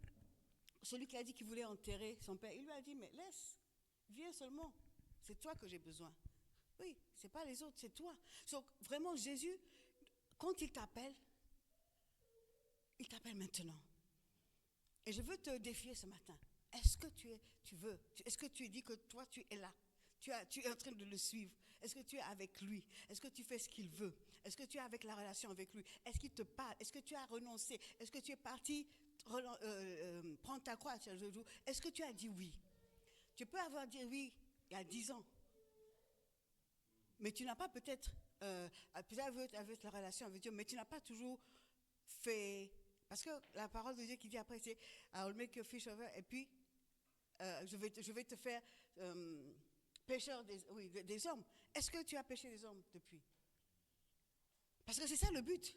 celui qui a dit qu'il voulait enterrer son père, il lui a dit, mais laisse, viens seulement, c'est toi que j'ai besoin. Oui, ce n'est pas les autres, c'est toi. Donc vraiment, Jésus, quand il t'appelle maintenant. Et je veux te défier ce matin. Est-ce que tu veux, est-ce que tu dis que toi tu es là? Tu es en train de le suivre. Est-ce que tu es avec lui? Est-ce que tu fais ce qu'il veut? Est-ce que tu es avec la relation avec lui? Est-ce qu'il te parle? Est-ce que tu as renoncé? Est-ce que tu es parti prendre ta croix sur le genou? Est-ce que tu as dit oui? Tu peux avoir dit oui il y a 10 ans. Mais tu n'as pas peut-être avec la relation avec Dieu, mais tu n'as pas toujours fait. Parce que la parole de Dieu qui dit après, c'est I will make you fish over, et puis je vais te faire pêcheur des hommes. Est-ce que tu as pêché des hommes depuis? Parce que c'est ça le but.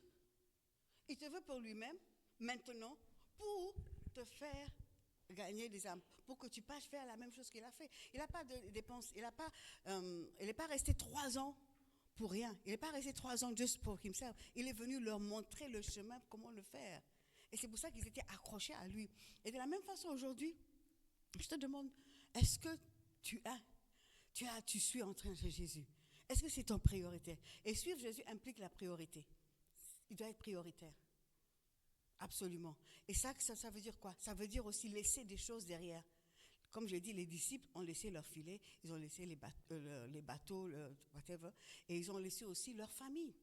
Il te veut pour lui-même, maintenant, pour te faire gagner des âmes, pour que tu passes faire la même chose qu'il a fait. Il n'a pas de dépenses, il n'est pas resté 3 ans pour rien. Il n'est pas resté 3 ans juste pour himself. Il est venu leur montrer le chemin, comment le faire. Et c'est pour ça qu'ils étaient accrochés à lui. Et de la même façon, aujourd'hui, je te demande, est-ce que tu suis en train de Jésus? Est-ce que c'est ton priorité? Et suivre Jésus implique la priorité. Il doit être prioritaire. Absolument. Et ça veut dire quoi? Ça veut dire aussi laisser des choses derrière. Comme je dis, les disciples ont laissé leur filet, ils ont laissé les bateaux, whatever, et ils ont laissé aussi leur famille.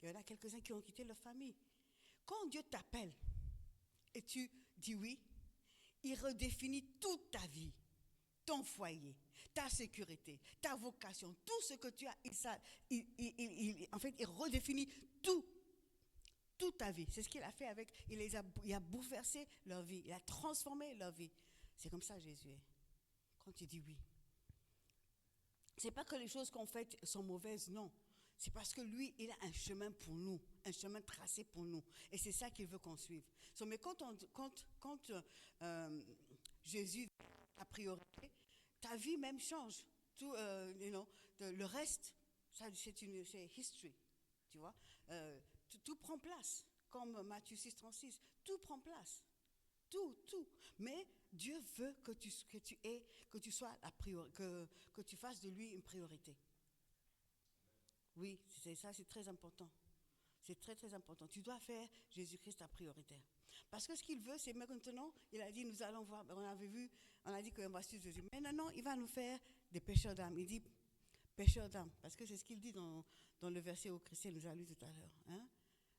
Il y en a quelques-uns qui ont quitté leur famille. Quand Dieu t'appelle et tu dis oui, il redéfinit toute ta vie, ton foyer, ta sécurité, ta vocation, tout ce que tu as. En fait, il redéfinit toute ta vie. C'est ce qu'il a fait avec. Il a bouleversé leur vie, il a transformé leur vie. C'est comme ça Jésus est. Quand il dit oui. Ce n'est pas que les choses qu'on fait sont mauvaises, non. C'est parce que lui, il a un chemin pour nous, un chemin tracé pour nous. Et c'est ça qu'il veut qu'on suive. Mais quand Jésus a priorité, ta vie même change. Tout, le reste, c'est history, tu vois. Tout prend place, comme Matthieu 6,36. Tout prend place. Tout. Mais Dieu veut que tu sois que tu fasses de lui une priorité. Oui, c'est ça, c'est très important. C'est très, très important. Tu dois faire Jésus-Christ ta prioritaire. Parce que ce qu'il veut, c'est maintenant, il a dit, nous allons voir, on a dit qu'on va suivre Jésus. Mais non, il va nous faire des pêcheurs d'âmes. Il dit pêcheurs d'âmes, parce que c'est ce qu'il dit dans le verset au Christ, nous a lu tout à l'heure. Hein?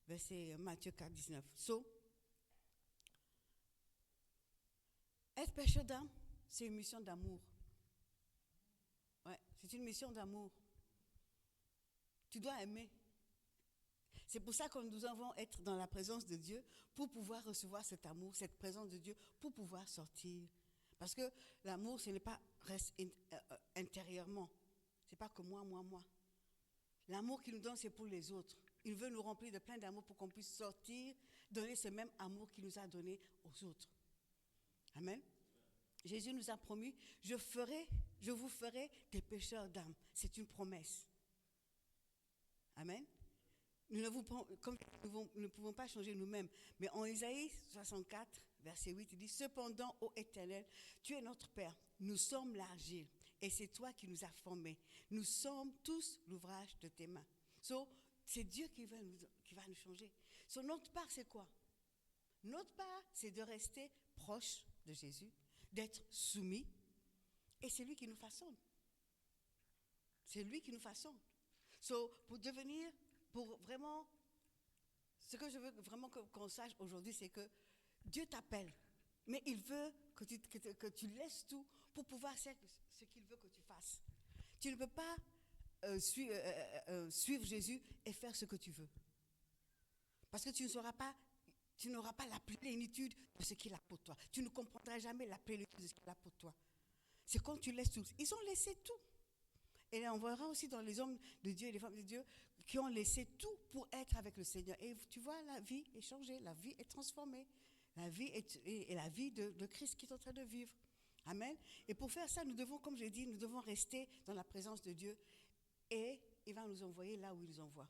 Verset Matthieu 4, 19. Être pêcheur d'âmes, c'est une mission d'amour. Ouais, c'est une mission d'amour. Tu dois aimer. C'est pour ça que nous devons être dans la présence de Dieu pour pouvoir recevoir cet amour, cette présence de Dieu, pour pouvoir sortir. Parce que l'amour, ce n'est pas reste intérieurement. Ce n'est pas que moi. L'amour qu'il nous donne, c'est pour les autres. Il veut nous remplir de plein d'amour pour qu'on puisse sortir, donner ce même amour qu'il nous a donné aux autres. Amen. Jésus nous a promis, je vous ferai des pêcheurs d'âmes. C'est une promesse. Amen. Nous ne pouvons pas changer nous-mêmes. Mais en Isaïe 64, verset 8, il dit, cependant, ô Éternel, tu es notre Père. Nous sommes l'argile et c'est toi qui nous as formés. Nous sommes tous l'ouvrage de tes mains. C'est Dieu qui va nous changer. Notre part, c'est quoi? Notre part, c'est de rester proche de Jésus, d'être soumis, et c'est lui qui nous façonne. C'est lui qui nous façonne. Pour vraiment, ce que je veux vraiment qu'on sache aujourd'hui, c'est que Dieu t'appelle, mais il veut que tu laisses tout pour pouvoir faire ce qu'il veut que tu fasses. Tu ne peux pas suivre Jésus et faire ce que tu veux. Parce que tu n'auras pas la plénitude de ce qu'il a pour toi. Tu ne comprendras jamais la plénitude de ce qu'il a pour toi. C'est quand tu laisses tout. Ils ont laissé tout. Et on verra aussi dans les hommes de Dieu et les femmes de Dieu qui ont laissé tout pour être avec le Seigneur. Et tu vois, la vie est changée, la vie est transformée. La vie est la vie de Christ qui est en train de vivre. Amen. Et pour faire ça, nous devons, comme je l'ai dit, nous devons rester dans la présence de Dieu. Et il va nous envoyer là où il nous envoie.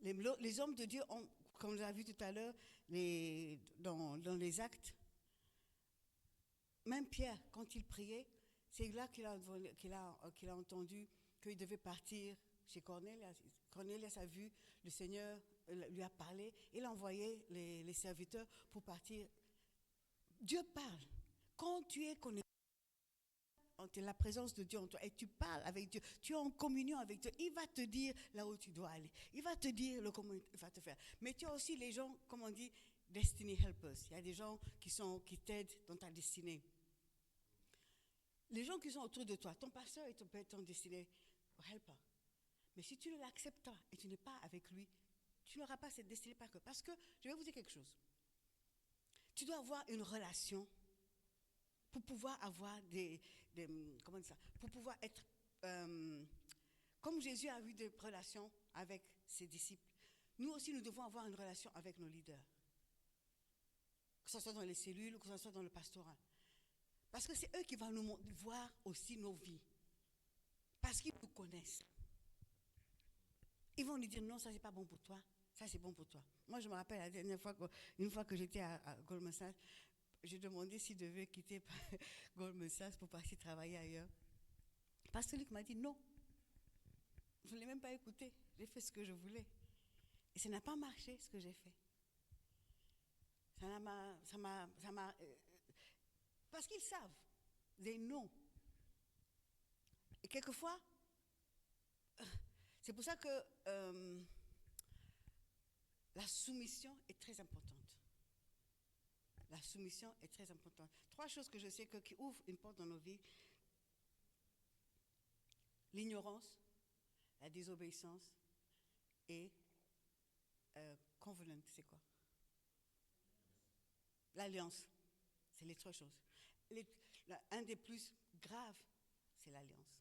Les hommes de Dieu ont, comme on l'a vu tout à l'heure, dans les actes, même Pierre, quand il priait, c'est là qu'il a entendu qu'il devait partir chez Cornelius. Cornelius a vu, le Seigneur lui a parlé, il a envoyé les serviteurs pour partir. Dieu parle. Quand tu es connecté en la présence de Dieu en toi et tu parles avec Dieu, tu es en communion avec Dieu, il va te dire là où tu dois aller. Il va te dire comment il va te faire. Mais tu as aussi les gens, comme on dit, destiny helpers. Il y a des gens qui t'aident dans ta destinée. Les gens qui sont autour de toi, ton pasteur est ton destiné helper. Mais si tu ne l'acceptes pas et tu n'es pas avec lui, tu n'auras pas cette destinée par cœur. Parce que, je vais vous dire quelque chose. Tu dois avoir une relation pour pouvoir avoir comment dire ça, pour pouvoir être, comme Jésus a eu des relations avec ses disciples, nous aussi nous devons avoir une relation avec nos leaders. Que ce soit dans les cellules, que ce soit dans le pastorat. Parce que c'est eux qui vont nous voir aussi nos vies. Parce qu'ils nous connaissent. Ils vont nous dire non, ça c'est pas bon pour toi, ça c'est bon pour toi. Moi je me rappelle la dernière fois, une fois que j'étais à Goldman Sachs, j'ai demandé s'il devait quitter Goldman Sachs pour partir travailler ailleurs. Pasteur Luc m'a dit non. Je ne l'ai même pas écouté. J'ai fait ce que je voulais. Et ça n'a pas marché ce que j'ai fait. Parce qu'ils savent. They know. Et quelquefois, c'est pour ça que la soumission est très importante. La soumission est très importante. 3 choses que je sais qui ouvrent une porte dans nos vies. L'ignorance, la désobéissance et covenant, c'est quoi? L'alliance. C'est les 3 choses. Un des plus graves, c'est l'alliance.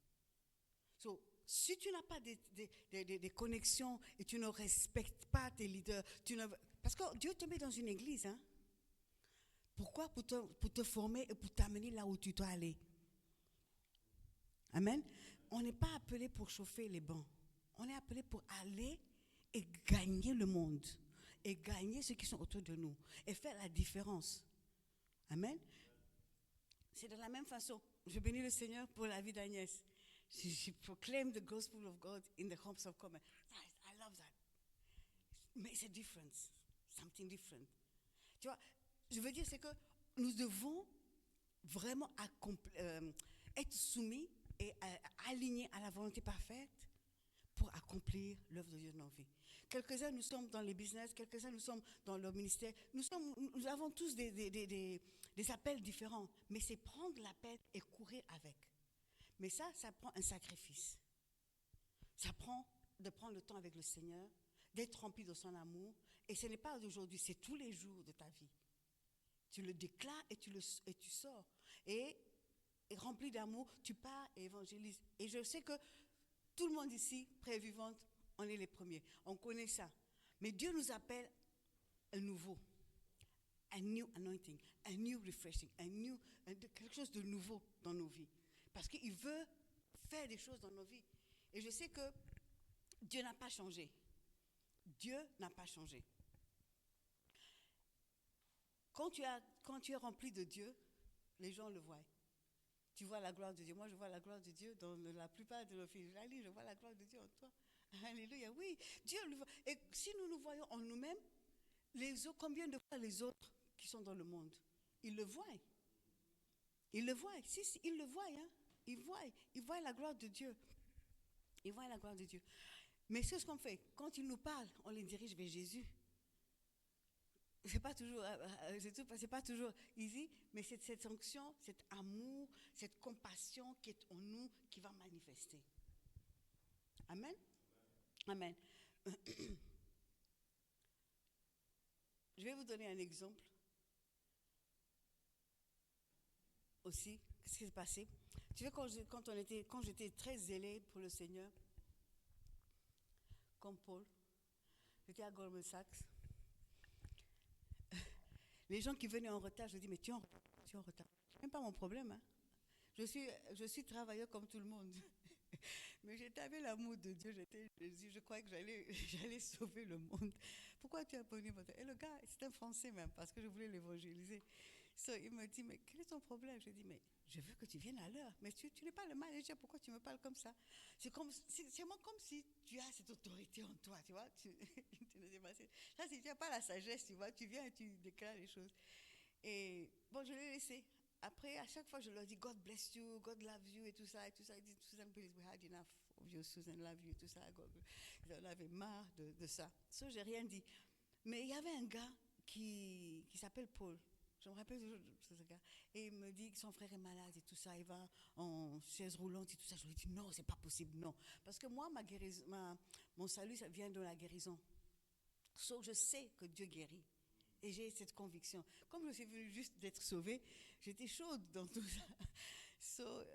So, si tu n'as pas des connexions et tu ne respectes pas tes leaders, parce que Dieu te met dans une église, hein? Pourquoi? Pour te former et pour t'amener là où tu dois aller. Amen. On n'est pas appelé pour chauffer les bancs. On est appelé pour aller et gagner le monde. Et gagner ceux qui sont autour de nous. Et faire la différence. Amen. C'est de la même façon. Je bénis le Seigneur pour la vie d'Agnès. She proclaimed the gospel of God in the homes of common. I love that. Makes a difference. Something different. Tu vois, je veux dire, c'est que nous devons vraiment être soumis et alignés à la volonté parfaite pour accomplir l'œuvre de Dieu dans nos vies. Quelques-uns, nous sommes dans les business, quelques-uns, nous sommes dans le ministère. Nous avons tous des appels différents, mais c'est prendre l'appel et courir avec. Mais ça prend un sacrifice. Ça prend de prendre le temps avec le Seigneur, d'être rempli de son amour. Et ce n'est pas d'aujourd'hui, c'est tous les jours de ta vie. Tu le déclares et tu sors. Et rempli d'amour, tu pars et évangélises. Et je sais que tout le monde ici, Prévivante, on est les premiers. On connaît ça. Mais Dieu nous appelle un nouveau. Un new anointing, un new refreshing, quelque chose de nouveau dans nos vies. Parce qu'il veut faire des choses dans nos vies. Et je sais que Dieu n'a pas changé. Dieu n'a pas changé. Quand tu es rempli de Dieu, les gens le voient. Tu vois la gloire de Dieu. Moi, je vois la gloire de Dieu dans la plupart de nos filles. Je vois la gloire de Dieu en toi. Alléluia. Oui, Dieu le voit. Et si nous nous voyons en nous-mêmes, les autres, combien de fois les autres qui sont dans le monde, ils le voient. Ils le voient. Si, ils le voient. Hein. Ils voient la gloire de Dieu. Ils voient la gloire de Dieu. Mais c'est ce qu'on fait. Quand ils nous parlent, on les dirige vers Jésus. C'est pas toujours easy, mais c'est cette onction, cet amour, cette compassion qui est en nous qui va manifester. Amen. Amen. Je vais vous donner un exemple aussi. Qu'est-ce qui s'est passé? Tu sais, quand j'étais très zélée pour le Seigneur, comme Paul, j'étais à Goldman Sachs. Les gens qui venaient en retard, je dis, mais tu es en retard. Ce n'est même pas mon problème. Hein. Je suis travailleur comme tout le monde. Mais j'étais avec l'amour de Dieu. Je croyais que j'allais sauver le monde. Pourquoi tu as pris votre... Et le gars, c'était un Français même, parce que je voulais l'évangéliser. So, il me dit, mais quel est ton problème? Je dis, mais je veux que tu viennes à l'heure. Mais tu n'es pas le manager, pourquoi tu me parles comme ça? C'est vraiment comme si tu as cette autorité en toi, tu vois. Tu ne sais pas. Là, si tu n'as pas la sagesse, tu vois, tu viens et tu déclares les choses. Et bon, je l'ai laissé. Après, à chaque fois, je leur dis, God bless you, God loves you, et tout ça, et tout ça. Ils disent, Susan, please, we had enough of you, Susan, love you, et tout ça. On avait marre de ça. So, j'ai rien dit. Mais il y avait un gars qui s'appelle Paul. Je me rappelle toujours de ce gars. Et il me dit que son frère est malade et tout ça. Il va en chaise roulante et tout ça. Je lui dis, non, c'est pas possible, non. Parce que moi, mon salut, ça vient de la guérison. Sauf je sais que Dieu guérit. Et j'ai cette conviction. Comme je suis venue juste d'être sauvée, j'étais chaude dans tout ça.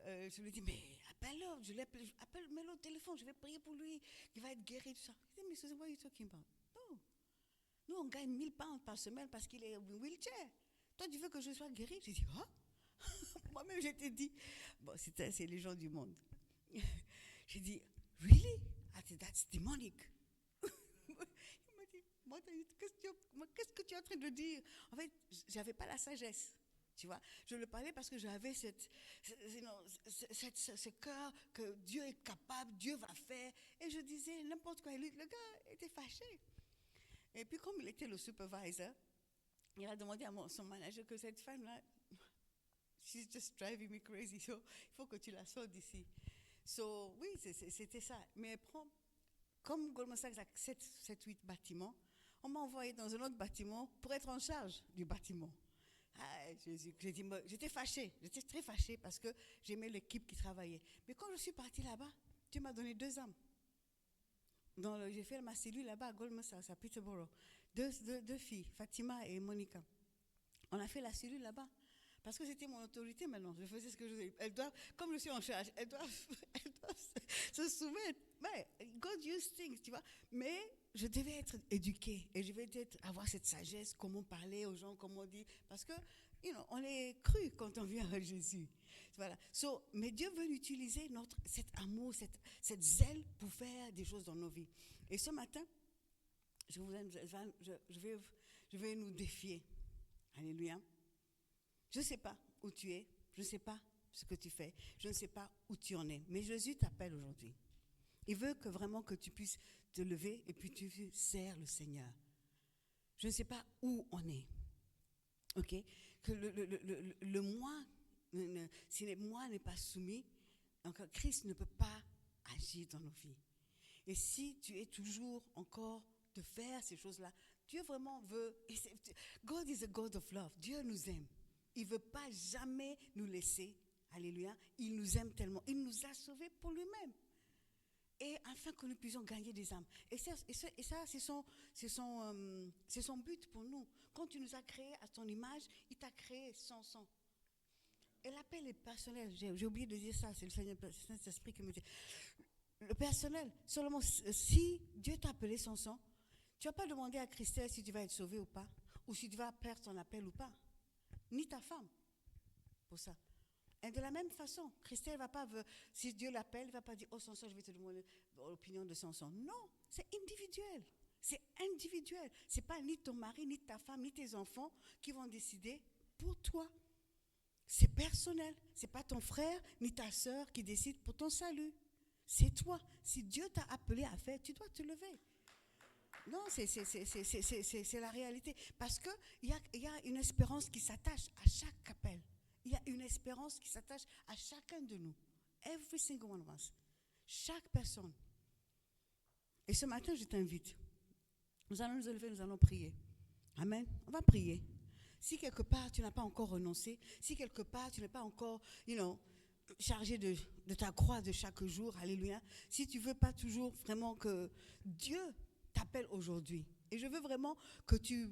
Je lui dis, mais appelle-le, mets-le au téléphone, je vais prier pour lui, il va être guéri, tout ça. Il dit, mais Susan, what are you talking about? Non. Nous, on gagne 1000 pounds par semaine parce qu'il est en wheelchair. Toi, tu veux que je sois guérie? J'ai dit, ah? Moi-même, je t'ai dit. Bon, c'est les gens du monde. J'ai dit, really? I said, that's demonic. Qu'est-ce que tu es en train de dire? En fait, je n'avais pas la sagesse, tu vois. Je le parlais parce que j'avais ce cœur que Dieu est capable, Dieu va faire. Et je disais n'importe quoi. Le gars était fâché. Et puis, comme il était le supervisor, il a demandé à son manager que cette femme-là, she's just driving me crazy. So, il faut que tu la sortes d'ici. So, oui, c'était ça. Mais comme Goldman Sachs a 7-8 bâtiments, on m'a envoyé dans un autre bâtiment pour être en charge du bâtiment. J'étais fâchée, j'étais très fâchée parce que j'aimais l'équipe qui travaillait. Mais quand je suis partie là-bas, Dieu m'a donné 2 âmes. J'ai fait ma cellule là-bas à Goldman Sachs, à Peterborough. 2 filles, Fatima et Monica. On a fait la cellule là-bas. Parce que c'était mon autorité maintenant. Je faisais ce que je faisais. Comme je suis en charge, elles doivent se soumettre. Ouais, God use things, tu vois. Mais je devais être éduquée et je devais avoir cette sagesse, comment parler aux gens, comment dire. Parce que, on est cru quand on vient à Jésus. Voilà. Mais Dieu veut utiliser cet amour, cette zèle pour faire des choses dans nos vies. Et ce matin, je vais nous défier. Alléluia. Je ne sais pas où tu es, je ne sais pas ce que tu fais, je ne sais pas où tu en es, mais Jésus t'appelle aujourd'hui. Il veut vraiment que tu puisses te lever et puis tu sers le Seigneur. Je ne sais pas où on est. Ok? Que le moi, si le moi n'est pas soumis, donc Christ ne peut pas agir dans nos vies. Et si tu es toujours encore de faire ces choses-là, Dieu vraiment veut. God is a God of love. Dieu nous aime. Il ne veut pas jamais nous laisser. Alléluia. Il nous aime tellement. Il nous a sauvés pour lui-même. Et afin que nous puissions gagner des âmes. Et ça, c'est son but pour nous. Quand tu nous as créés à ton image, il t'a créé sans sang. Et l'appel est personnel. J'ai oublié de dire ça. C'est le Saint-Esprit qui me dit. Le personnel, seulement si Dieu t'a appelé sans sang, tu ne vas pas demander à Christelle si tu vas être sauvé ou pas, ou si tu vas perdre ton appel ou pas. Ni ta femme, pour ça. Et de la même façon, Christelle ne va pas, si Dieu l'appelle, il ne va pas dire, oh Samson, je vais te demander l'opinion de Samson. Non, c'est individuel. C'est individuel. Ce n'est pas ni ton mari, ni ta femme, ni tes enfants qui vont décider pour toi. C'est personnel. Ce n'est pas ton frère, ni ta soeur qui décide pour ton salut. C'est toi. Si Dieu t'a appelé à faire, tu dois te lever. Non, c'est la réalité. Parce qu'il y a une espérance qui s'attache à chaque appel. Il y a une espérance qui s'attache à chacun de nous. Every single one of us. Chaque personne. Et ce matin, je t'invite. Nous allons nous lever, nous allons prier. Amen. On va prier. Si quelque part, tu n'as pas encore renoncé, si quelque part, tu n'es pas encore, chargé de ta croix de chaque jour, alléluia. Si tu ne veux pas toujours vraiment que Dieu t'appelle aujourd'hui. Et je veux vraiment que tu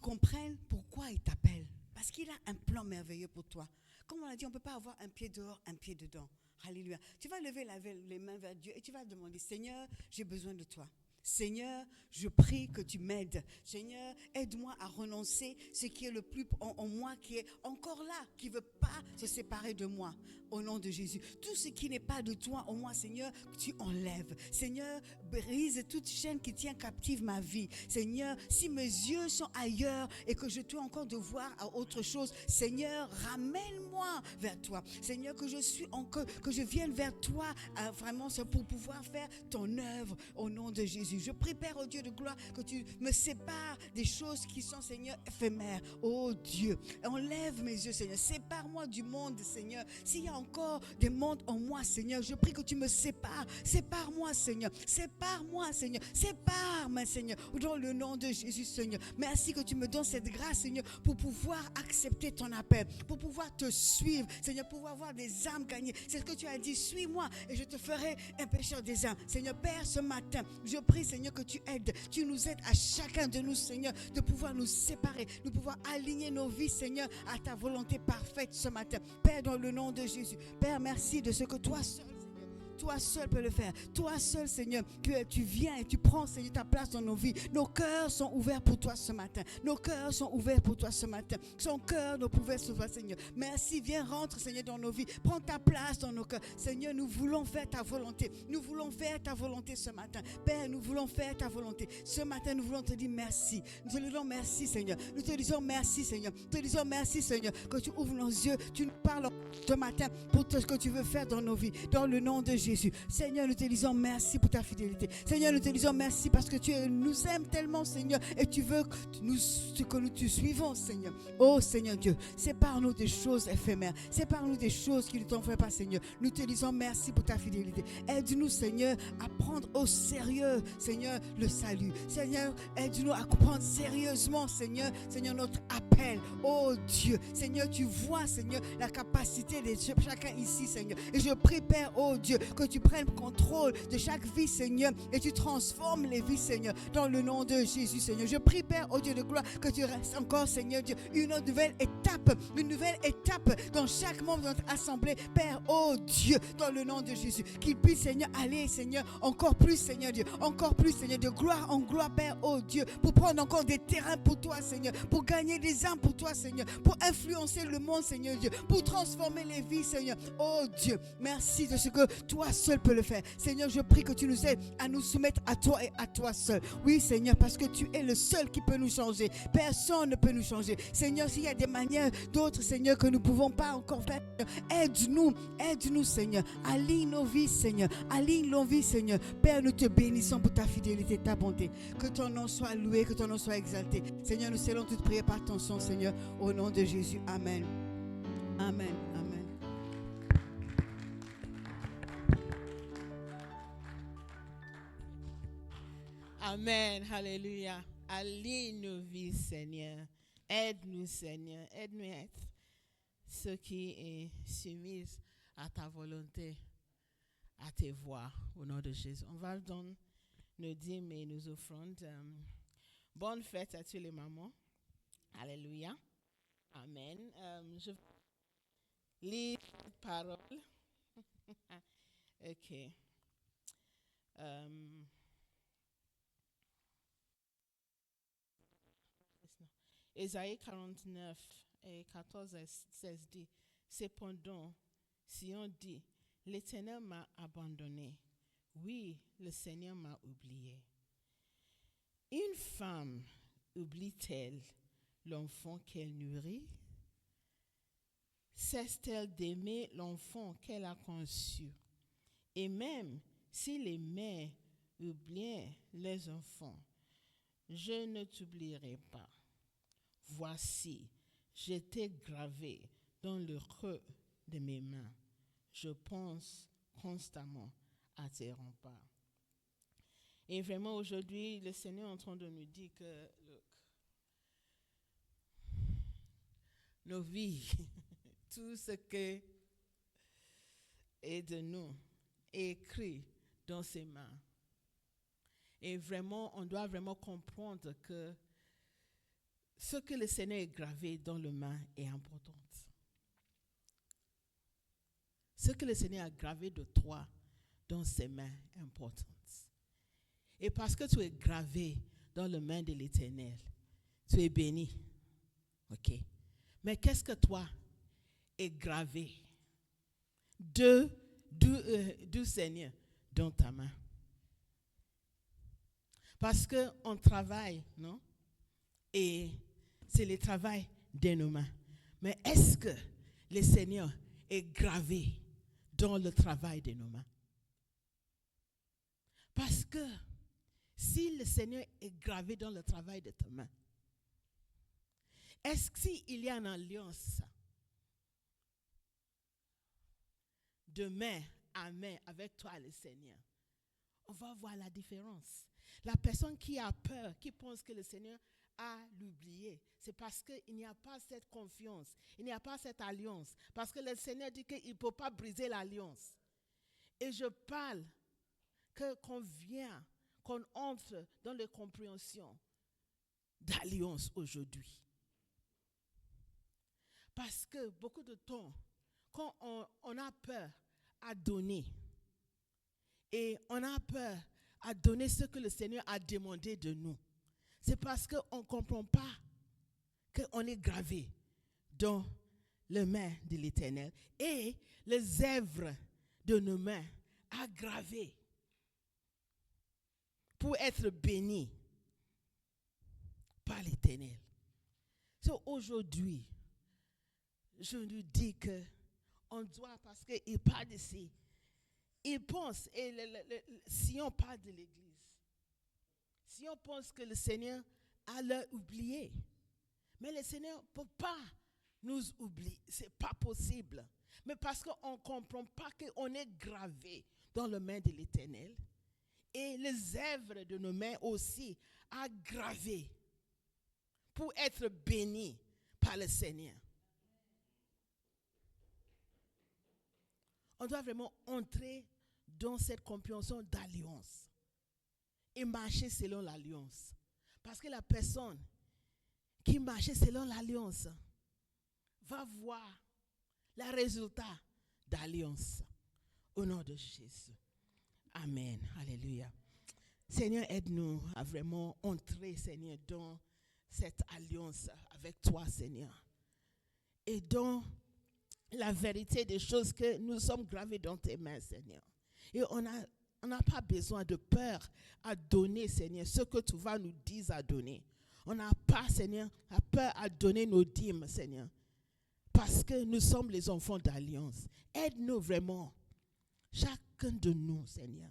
comprennes pourquoi il t'appelle. Parce qu'il a un plan merveilleux pour toi. Comme on l'a dit, on ne peut pas avoir un pied dehors, un pied dedans. Alléluia. Tu vas lever les mains vers Dieu et tu vas demander, Seigneur, j'ai besoin de toi. Seigneur, je prie que tu m'aides. Seigneur, aide-moi à renoncer ce qui est le plus en moi, qui est encore là, qui ne veut pas se séparer de moi. Au nom de Jésus. Tout ce qui n'est pas de toi en moi, Seigneur, tu enlèves. Seigneur, brise toute chaîne qui tient captive ma vie. Seigneur, si mes yeux sont ailleurs et que je dois encore de voir à autre chose, Seigneur, ramène-moi vers toi. Seigneur, que je vienne vers toi vraiment pour pouvoir faire ton œuvre au nom de Jésus. Je prie, Père, au Dieu de gloire, que tu me sépares des choses qui sont, Seigneur, éphémères. Oh Dieu, enlève mes yeux, Seigneur. Sépare-moi du monde, Seigneur. S'il y a encore des mondes en moi, Seigneur, je prie que tu me sépares. Sépare-moi, Seigneur. Sépare-moi, Seigneur. Sépare-moi, Seigneur. Dans le nom de Jésus, Seigneur. Merci que tu me donnes cette grâce, Seigneur, pour pouvoir accepter ton appel, pour pouvoir te suivre, Seigneur, pour pouvoir avoir des âmes gagnées. C'est ce que tu as dit. Suis-moi et je te ferai un pécheur des âmes. Seigneur, Père, ce matin, je prie, Seigneur, que tu aides. Tu nous aides à chacun de nous, Seigneur, de pouvoir nous séparer, de pouvoir aligner nos vies, Seigneur, à ta volonté parfaite ce matin. Père, dans le nom de Jésus. Père, merci de ce que toi seul, toi seul peux le faire. Toi seul, Seigneur, que tu viens et tu prends, Seigneur, ta place dans nos vies. Nos cœurs sont ouverts pour toi ce matin. Nos cœurs sont ouverts pour toi ce matin. Son cœur ne pouvait s'ouvrir, Seigneur. Merci, viens rentre, Seigneur, dans nos vies. Prends ta place dans nos cœurs. Seigneur, nous voulons faire ta volonté. Nous voulons faire ta volonté ce matin. Père, nous voulons faire ta volonté. Ce matin, nous voulons te dire merci. Nous te disons merci, Seigneur. Nous te disons merci, Seigneur. Nous te disons merci, Seigneur, que tu ouvres nos yeux. Tu nous parles ce matin pour ce que tu veux faire dans nos vies. Dans le nom de Jésus. Seigneur, nous te disons merci pour ta fidélité. Seigneur, nous te disons merci parce que tu nous aimes tellement, Seigneur, et tu veux que nous te suivons, Seigneur. Oh, Seigneur Dieu, sépare-nous des choses éphémères. Sépare-nous des choses qui ne t'en font pas, Seigneur. Nous te disons merci pour ta fidélité. Aide-nous, Seigneur, à prendre au sérieux, Seigneur, le salut. Seigneur, aide-nous à prendre sérieusement, Seigneur, notre appel. Oh Dieu, Seigneur, tu vois, Seigneur, la capacité de chacun ici, Seigneur. Et je prie, Père, oh Dieu, que tu prennes contrôle de chaque vie, Seigneur, et tu transformes les vies, Seigneur, dans le nom de Jésus, Seigneur. Je prie, Père, oh Dieu de gloire, que tu restes encore, Seigneur Dieu, une nouvelle étape dans chaque membre de notre assemblée, Père, oh Dieu, dans le nom de Jésus, qu'il puisse, Seigneur, aller, Seigneur, encore plus, Seigneur Dieu, encore plus, Seigneur, de gloire en gloire, Père, oh Dieu, pour prendre encore des terrains pour toi, Seigneur, pour gagner des âmes pour toi, Seigneur, pour influencer le monde, Seigneur Dieu, pour transformer les vies, Seigneur, oh Dieu, merci de ce que toi seul peux le faire. Seigneur, je prie que tu nous aides à nous soumettre à toi et à toi seul. Oui, Seigneur, parce que tu es le seul qui peut nous changer. Personne ne peut nous changer. Seigneur, s'il y a des manières d'autres, Seigneur, que nous ne pouvons pas encore faire, aide-nous, Seigneur. Aligne nos vies, Seigneur. Aligne nos vies, Seigneur. Père, nous te bénissons pour ta fidélité, ta bonté. Que ton nom soit loué, que ton nom soit exalté. Seigneur, nous scellons toute prière par ton sang, Seigneur, au nom de Jésus. Amen. Amen. Amen. Amen, alléluia. Aligne nos vies, Seigneur. Aide-nous, Seigneur. Aide-nous à être ce qui est soumis à ta volonté, à tes voies, au nom de Jésus. On va donner nos dîmes et nos offrandes. Bonne fête à tous les mamans. Alléluia. Amen. Je lis cette parole. OK. Ésaïe 49, et 14 et 16 dit, « Cependant, si on dit, l'Éternel m'a abandonné, oui, le Seigneur m'a oublié. Une femme oublie-t-elle l'enfant qu'elle nourrit? Cesse-t-elle d'aimer l'enfant qu'elle a conçu? Et même si les mères oublient les enfants, je ne t'oublierai pas. Voici, je t'ai gravé dans le creux de mes mains. Je pense constamment à tes remparts. » Et vraiment aujourd'hui, le Seigneur est en train de nous dire que nos vies, tout ce qui est de nous, est écrit dans ses mains. Et vraiment, on doit vraiment comprendre que ce que le Seigneur a gravé dans le main est important. Ce que le Seigneur a gravé de toi dans ses mains est important. Et parce que tu es gravé dans le main de l'Éternel, tu es béni. OK? Mais qu'est-ce que toi est gravé du Seigneur dans ta main? Parce qu'on travaille, non? Et c'est le travail de nos mains. Mais est-ce que le Seigneur est gravé dans le travail de nos mains? Parce que si le Seigneur est gravé dans le travail de tes mains, est-ce qu'il y a une alliance de main à main avec toi, le Seigneur? On va voir la différence. La personne qui a peur, qui pense que le Seigneur a l'oublié, c'est parce qu'il n'y a pas cette confiance, il n'y a pas cette alliance. Parce que le Seigneur dit qu'il ne peut pas briser l'alliance. Et je parle qu'on vient, qu'on entre dans les compréhensions d'alliance aujourd'hui. Parce que beaucoup de temps, quand on a peur à donner, et on a peur à donner ce que le Seigneur a demandé de nous, c'est parce qu'on ne comprend pas qu'on est gravé dans les mains de l'Éternel. Et les œuvres de nos mains aggravées pour être bénis par l'Éternel. So, aujourd'hui, je nous dis que on doit, parce qu'il parle ici, il pense, et si on parle de l'Église, si on pense que le Seigneur a oublié, mais le Seigneur ne peut pas nous oublier, ce n'est pas possible. Mais parce qu'on ne comprend pas qu'on est gravé dans les mains de l'Éternel, et les œuvres de nos mains aussi aggravées pour être bénis par le Seigneur. On doit vraiment entrer dans cette compréhension d'alliance et marcher selon l'alliance. Parce que la personne qui marche selon l'alliance va voir le résultat d'alliance. Au nom de Jésus. Amen. Alléluia. Seigneur, aide-nous à vraiment entrer, Seigneur, dans cette alliance avec toi, Seigneur. Et dans la vérité des choses que nous sommes gravés dans tes mains, Seigneur. Et on n'a pas besoin de peur à donner, Seigneur, ce que tu vas nous dire à donner. On n'a pas, Seigneur, la peur à donner nos dîmes, Seigneur. Parce que nous sommes les enfants d'alliance. Aide-nous vraiment, chacun de nous, Seigneur,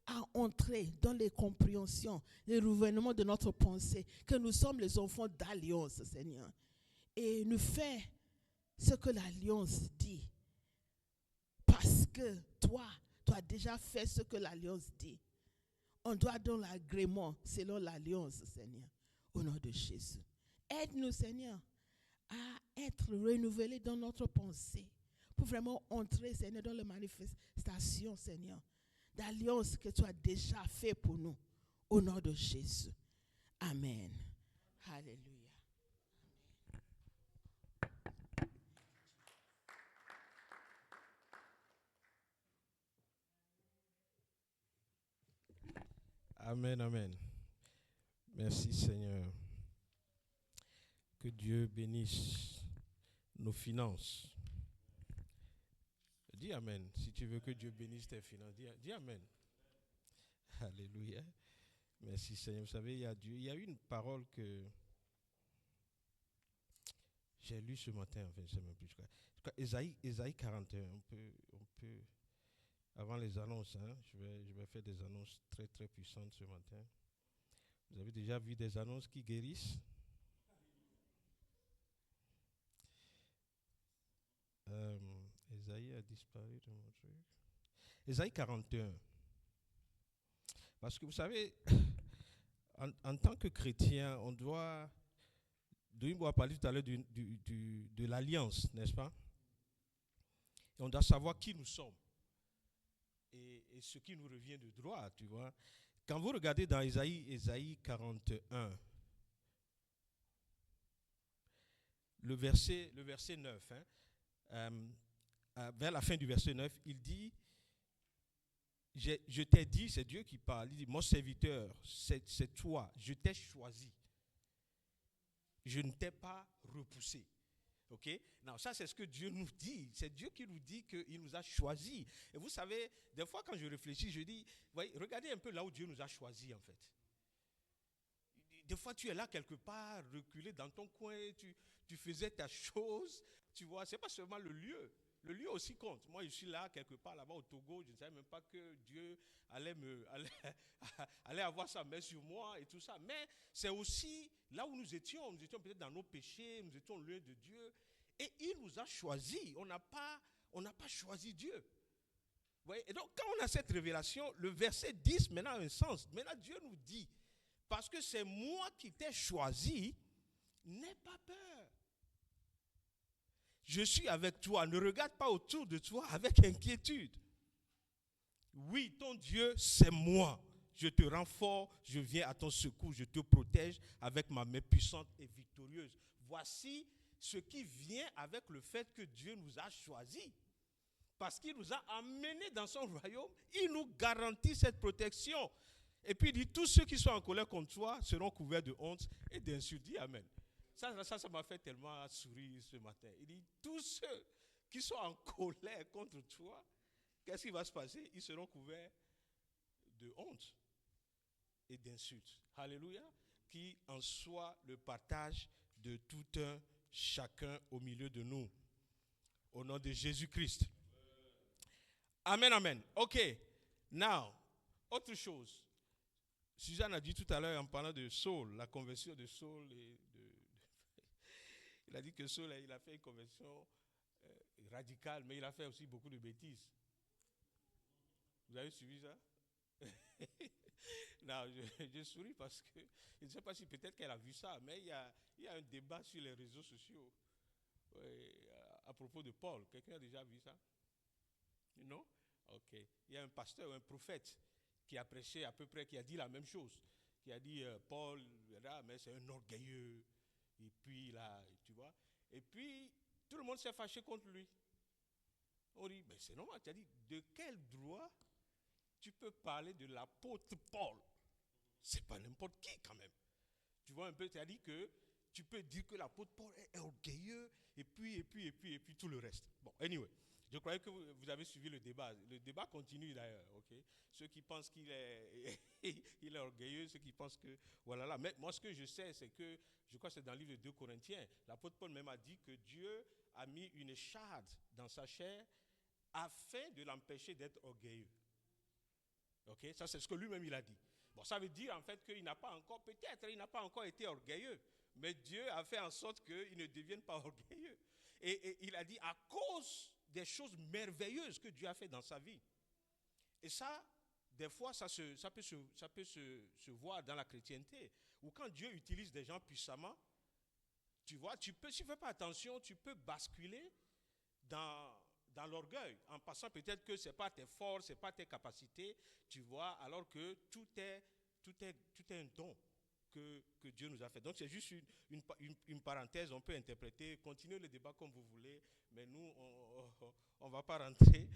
à entrer dans les compréhensions, les renouvellements de notre pensée, que nous sommes les enfants d'alliance, Seigneur. Et nous faire ce que l'alliance dit. Parce que toi, tu as déjà fait ce que l'alliance dit. On doit donner l'agrément selon l'alliance, Seigneur, au nom de Jésus. Aide-nous, Seigneur, à être renouvelés dans notre pensée pour vraiment entrer, Seigneur, dans les manifestations, Seigneur, d'alliance que tu as déjà fait pour nous, au nom de Jésus. Amen. Alléluia. Amen, amen. Merci Seigneur. Que Dieu bénisse nos finances. Dis amen. Si tu veux que Dieu bénisse tes finances, dis amen. Alléluia. Merci Seigneur. Vous savez, il y a une parole que j'ai lue ce matin. Enfin, je ne sais même plus. Ésaïe 41. On peut avant les annonces, je vais faire des annonces très très puissantes ce matin. Vous avez déjà vu des annonces qui guérissent? Ésaïe a disparu de mon truc. Ésaïe 41. Parce que vous savez, en tant que chrétien, on doit parler tout à l'heure de l'alliance, n'est-ce pas? Et on doit savoir qui nous sommes. Et ce qui nous revient de droit, tu vois. Quand vous regardez dans Ésaïe 41, le verset 9, vers la fin du verset 9, il dit je t'ai dit, c'est Dieu qui parle, il dit, mon serviteur, c'est toi, je t'ai choisi. Je ne t'ai pas repoussé. Ok? Non, ça c'est ce que Dieu nous dit. C'est Dieu qui nous dit qu'il nous a choisis. Et vous savez, des fois quand je réfléchis, je dis, voyez, regardez un peu là où Dieu nous a choisis en fait. Des fois tu es là quelque part, reculé dans ton coin, tu faisais ta chose, tu vois, c'est pas seulement le lieu. Le lieu aussi compte. Moi, je suis là, quelque part, là-bas au Togo. Je ne savais même pas que Dieu allait avoir sa main sur moi et tout ça. Mais c'est aussi là où nous étions. Nous étions peut-être dans nos péchés, nous étions loin de Dieu. Et il nous a choisis. On n'a pas choisi Dieu. Vous voyez? Et donc, quand on a cette révélation, le verset 10 maintenant a un sens. Maintenant, Dieu nous dit, parce que c'est moi qui t'ai choisi, n'aie pas peur. Je suis avec toi. Ne regarde pas autour de toi avec inquiétude. Oui, ton Dieu, c'est moi. Je te rends fort, je viens à ton secours, je te protège avec ma main puissante et victorieuse. Voici ce qui vient avec le fait que Dieu nous a choisis. Parce qu'il nous a amenés dans son royaume, il nous garantit cette protection. Et puis il dit, tous ceux qui sont en colère contre toi seront couverts de honte et d'insultes. Dis amen. Ça m'a fait tellement sourire ce matin. Il dit, tous ceux qui sont en colère contre toi, qu'est-ce qui va se passer? Ils seront couverts de honte et d'insultes. Alléluia. Qui en soit le partage de tout un chacun au milieu de nous. Au nom de Jésus-Christ. Amen, amen. OK. Now, autre chose. Suzanne a dit tout à l'heure en parlant de Saul, la conversion de Saul il a dit que Saul, il a fait une conversion radicale, mais il a fait aussi beaucoup de bêtises. Vous avez suivi ça? Non, je souris parce que je ne sais pas si peut-être qu'elle a vu ça, mais il y a un débat sur les réseaux sociaux à propos de Paul. Quelqu'un a déjà vu ça? Non? Ok. Il y a un pasteur, un prophète qui a prêché à peu près, qui a dit la même chose. Qui a dit, Paul, mais c'est un orgueilleux. Et puis là, tu vois. Et puis, tout le monde s'est fâché contre lui. On dit, mais c'est normal. Tu as dit, de quel droit tu peux parler de l'apôtre Paul? C'est pas n'importe qui quand même. Tu vois un peu, tu as dit que tu peux dire que l'apôtre Paul est orgueilleux et puis tout le reste. Bon, anyway. Je croyais que vous avez suivi le débat. Le débat continue d'ailleurs, ok? Ceux qui pensent qu'il est, il est orgueilleux, ceux qui pensent que, voilà là. Mais moi, ce que je sais, c'est que, je crois que c'est dans le livre de 2 Corinthiens, l'apôtre Paul même a dit que Dieu a mis une écharde dans sa chair afin de l'empêcher d'être orgueilleux. Ok? Ça, c'est ce que lui-même il a dit. Bon, ça veut dire en fait qu'il n'a pas encore, peut-être, il n'a pas encore été orgueilleux. Mais Dieu a fait en sorte qu'il ne devienne pas orgueilleux. Et il a dit, à cause des choses merveilleuses que Dieu a fait dans sa vie. Et ça, des fois, ça peut se voir dans la chrétienté. Ou quand Dieu utilise des gens puissamment, tu vois, si tu ne fais pas attention, tu peux basculer dans l'orgueil. En passant peut-être que ce n'est pas tes forces, ce n'est pas tes capacités, tu vois, alors que tout est un don que Dieu nous a fait. Donc c'est juste une parenthèse, on peut interpréter, continuez le débat comme vous voulez, mais nous, on ne va pas rentrer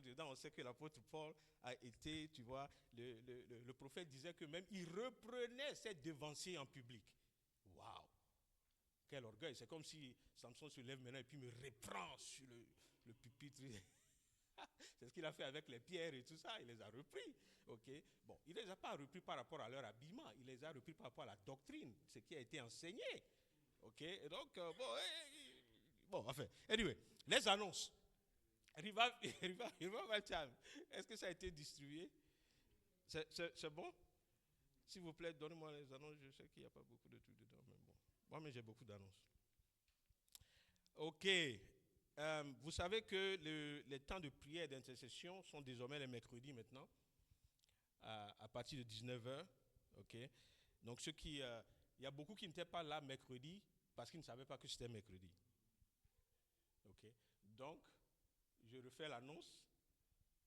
dedans. On sait que l'apôtre Paul a été, tu vois, le prophète disait que même il reprenait ses devanciers en public. Waouh! Quel orgueil! C'est comme si Samson se lève maintenant et puis me reprend sur le pupitre. C'est ce qu'il a fait avec les pierres et tout ça, il les a repris. Okay? Bon, il ne les a pas repris par rapport à leur habillement, il les a repris par rapport à la doctrine, ce qui a été enseigné. Okay? Et donc, enfin, anyway, les annonces. Revival Time. Est-ce que ça a été distribué? C'est bon? S'il vous plaît, donnez-moi les annonces. Je sais qu'il n'y a pas beaucoup de trucs dedans, mais bon. Moi, j'ai beaucoup d'annonces. Ok. Vous savez que les temps de prière et d'intercession sont désormais les mercredis maintenant, à partir de 19h. Okay. Donc, il y a beaucoup qui n'étaient pas là mercredi parce qu'ils ne savaient pas que c'était mercredi. Okay. Donc, je refais l'annonce.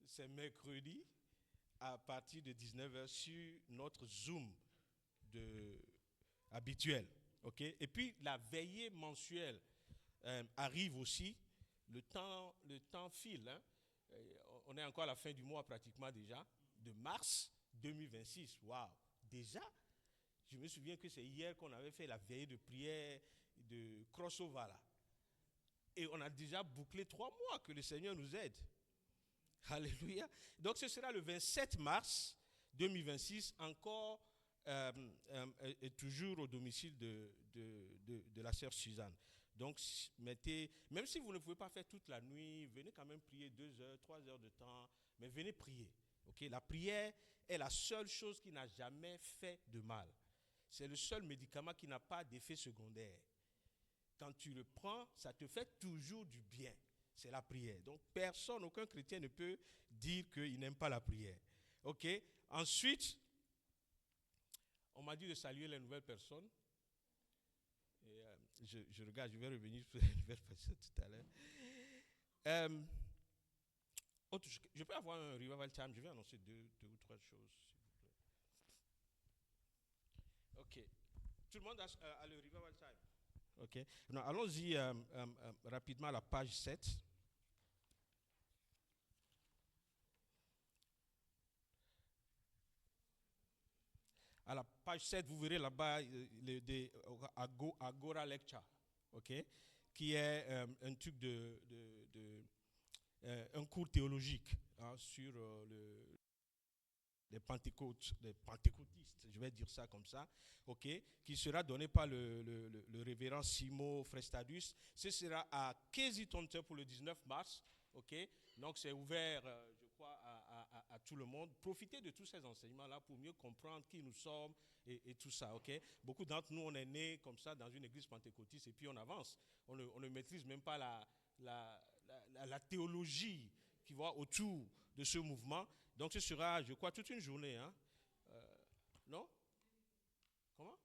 C'est mercredi à partir de 19h sur notre Zoom habituel. Okay. Et puis, la veillée mensuelle arrive aussi. Le temps file. Hein. on est encore à la fin du mois pratiquement déjà, de mars 2026. Waouh! Déjà, je me souviens que c'est hier qu'on avait fait la veillée de prière de crossover là. Et on a déjà bouclé 3 mois, que le Seigneur nous aide. Alléluia. Donc ce sera le 27 mars 2026, encore et toujours au domicile de la sœur Suzanne. Donc mettez, même si vous ne pouvez pas faire toute la nuit, venez quand même prier 2 heures, 3 heures de temps, mais venez prier. Okay? La prière est la seule chose qui n'a jamais fait de mal. C'est le seul médicament qui n'a pas d'effet secondaire. Quand tu le prends, ça te fait toujours du bien. C'est la prière. Donc personne, aucun chrétien ne peut dire qu'il n'aime pas la prière. Ok? Ensuite, on m'a dit de saluer les nouvelles personnes. Et, je regarde, je vais revenir sur les nouvelles personnes tout à l'heure. Je peux avoir un revival time. Je vais annoncer deux ou trois choses, s'il vous plaît. Ok. Tout le monde a le revival time. Ok. Non, allons-y rapidement à la page 7. À la page 7, vous verrez là-bas Agora Lecture, okay, qui est un truc un cours théologique sur les pentecôtistes, je vais dire ça comme ça, okay, qui sera donné par le révérend Simo Frestadus. Ce sera à Kensington pour le 19 mars. Okay. Donc c'est ouvert, je crois, à tout le monde. Profitez de tous ces enseignements-là pour mieux comprendre qui nous sommes et tout ça. Okay. Beaucoup d'entre nous, on est nés comme ça dans une église pentecôtiste et puis on avance. On ne maîtrise même pas la théologie qui va autour de ce mouvement. Donc ce sera, je crois, toute une journée. Hein? Non? Comment?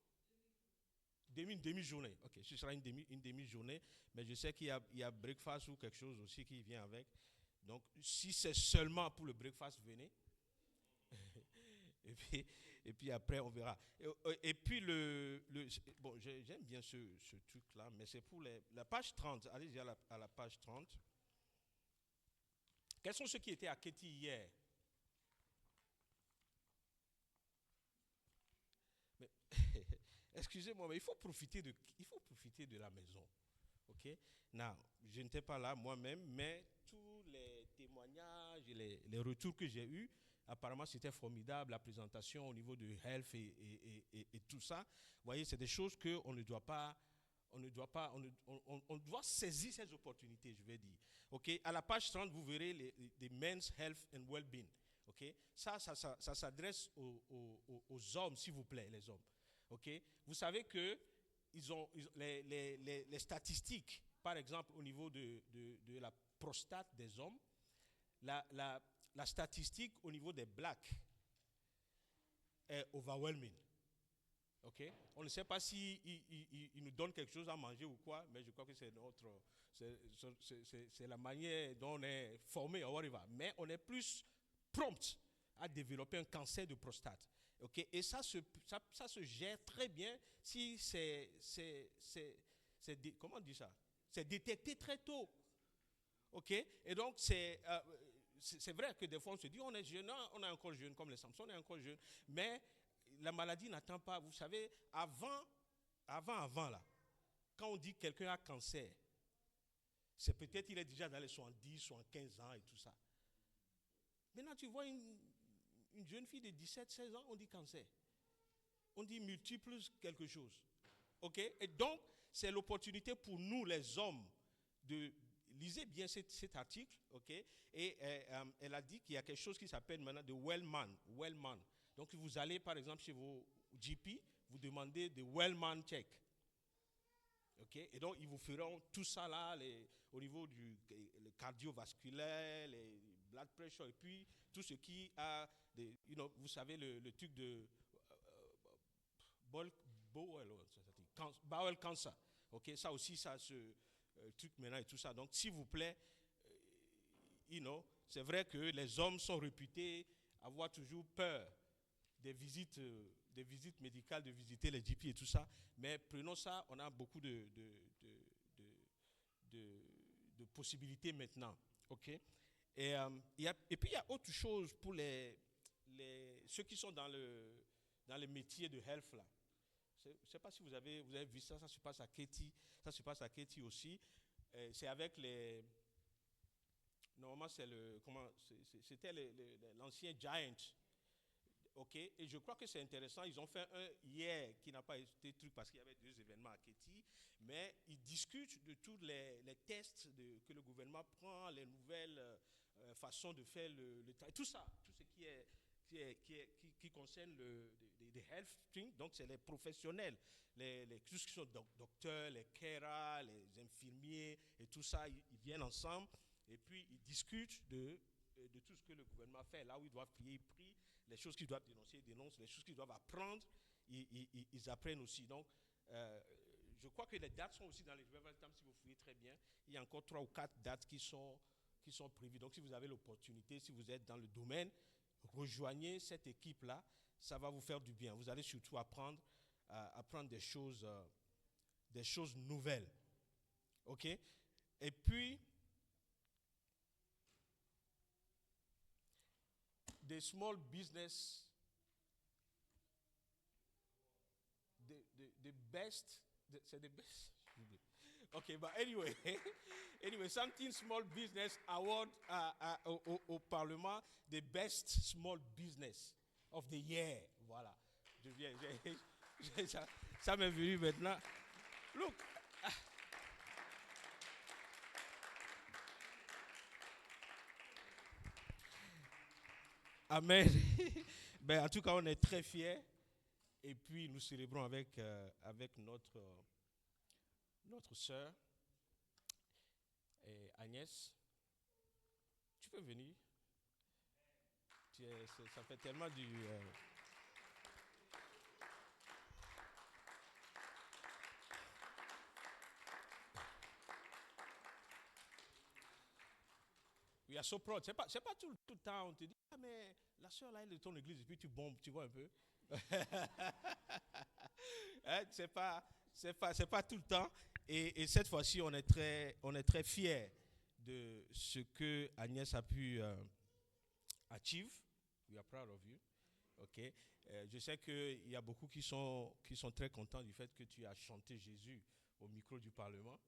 Demi-journée. Ok, ce sera une demi-journée. Mais je sais qu'il y a breakfast ou quelque chose aussi qui vient avec. Donc si c'est seulement pour le breakfast, venez. et puis après, on verra. Et puis, bon, j'aime bien ce truc-là, mais c'est pour la page 30. Allez-y à la page 30. Quels sont ceux qui étaient à Kéti hier? Mais, excusez-moi, mais il faut profiter de la maison. Ok? Non, je n'étais pas là moi-même, mais tous les témoignages et les retours que j'ai eus, apparemment c'était formidable, la présentation au niveau de health et tout ça. Vous voyez, c'est des choses qu'on ne doit pas, on doit saisir ces opportunités, je vais dire. Ok? À la page 30, vous verrez les Men's Health and Well-being. Ok? Ça s'adresse aux hommes, s'il vous plaît, les hommes. Ok? Vous savez que les statistiques, par exemple, au niveau de la prostate des hommes, la statistique au niveau des blacks est overwhelming. Okay? On ne sait pas si il nous donne quelque chose à manger ou quoi, mais je crois que c'est la manière dont on est formé, or whatever. Mais on est plus prompt à développer un cancer de prostate. Okay? Et ça se gère très bien si comment on dit ça? C'est détecté très tôt. Okay? Et donc, c'est vrai que des fois, on se dit, on est jeune, on est encore jeune, comme les Samson, on est encore jeune, mais la maladie n'attend pas. Vous savez, avant là, quand on dit quelqu'un a cancer, c'est peut-être qu'il est déjà dans les 70, 75 ans et tout ça. Maintenant, tu vois une jeune fille de 17, 16 ans, on dit cancer. On dit multiples quelque chose. Ok? Et donc, c'est l'opportunité pour nous, les hommes, lisez bien cet article. Ok? Et elle a dit qu'il y a quelque chose qui s'appelle maintenant de Wellman. Donc, vous allez, par exemple, chez vos GP, vous demandez de Wellman check. Okay? Et donc, ils vous feront tout ça là, au niveau du cardiovasculaire, les blood pressure, et puis tout ce qui a, vous savez, le truc de bowel cancer. Okay? Ça aussi, ça ce truc maintenant et tout ça. Donc, s'il vous plaît, c'est vrai que les hommes sont réputés avoir toujours peur des visites médicales, de visiter les GP et tout ça. Mais prenons ça, on a beaucoup de possibilités maintenant. Ok? Et puis, il y a autre chose pour ceux qui sont dans les métiers de health, là. Je ne sais pas si vous avez vu ça, ça se passe à Katy, ça se passe à Katy aussi. C'est avec normalement, c'était l'ancien Giant. OK, et je crois que c'est intéressant. Ils ont fait un hier qui n'a pas été truc parce qu'il y avait 2 événements à Katy, mais ils discutent de tous les tests que le gouvernement prend, les nouvelles façons de faire le travail, tout ça, tout ce qui concerne les health things. Donc c'est les professionnels, tous ceux qui sont docteurs, les carers, les infirmiers et tout ça, ils viennent ensemble et puis ils discutent de tout ce que le gouvernement fait. Là où ils doivent prier, ils prient. Les choses qu'ils doivent dénoncer, ils dénoncent. Les choses qu'ils doivent apprendre, ils apprennent aussi. Donc, je crois que les dates sont aussi dans les Revival Times, si vous fouillez très bien. Il y a encore 3 ou 4 dates qui sont prévues. Donc, si vous avez l'opportunité, si vous êtes dans le domaine, rejoignez cette équipe-là. Ça va vous faire du bien. Vous allez surtout apprendre des choses nouvelles. OK? Et puis, the small business, the best, c'est the best. Okay, but anyway, something small business award au Parlement, the best small business of the year. Voilà. Ça m'est venu maintenant. Look. Amen. Ben, en tout cas, on est très fiers. Et puis, nous célébrons avec notre sœur Agnès. Tu peux venir. Ça fait tellement du... We are so proud. C'est pas tout le temps, on te dit, ah mais la sœur là, elle est de ton église, et puis tu bombes, tu vois un peu. Hein, c'est pas tout le temps. Et cette fois-ci, on est très fiers de ce que Agnès a pu achieve. We are proud of you. OK. Je sais qu'il y a beaucoup qui sont très contents du fait que tu as chanté Jésus au micro du Parlement.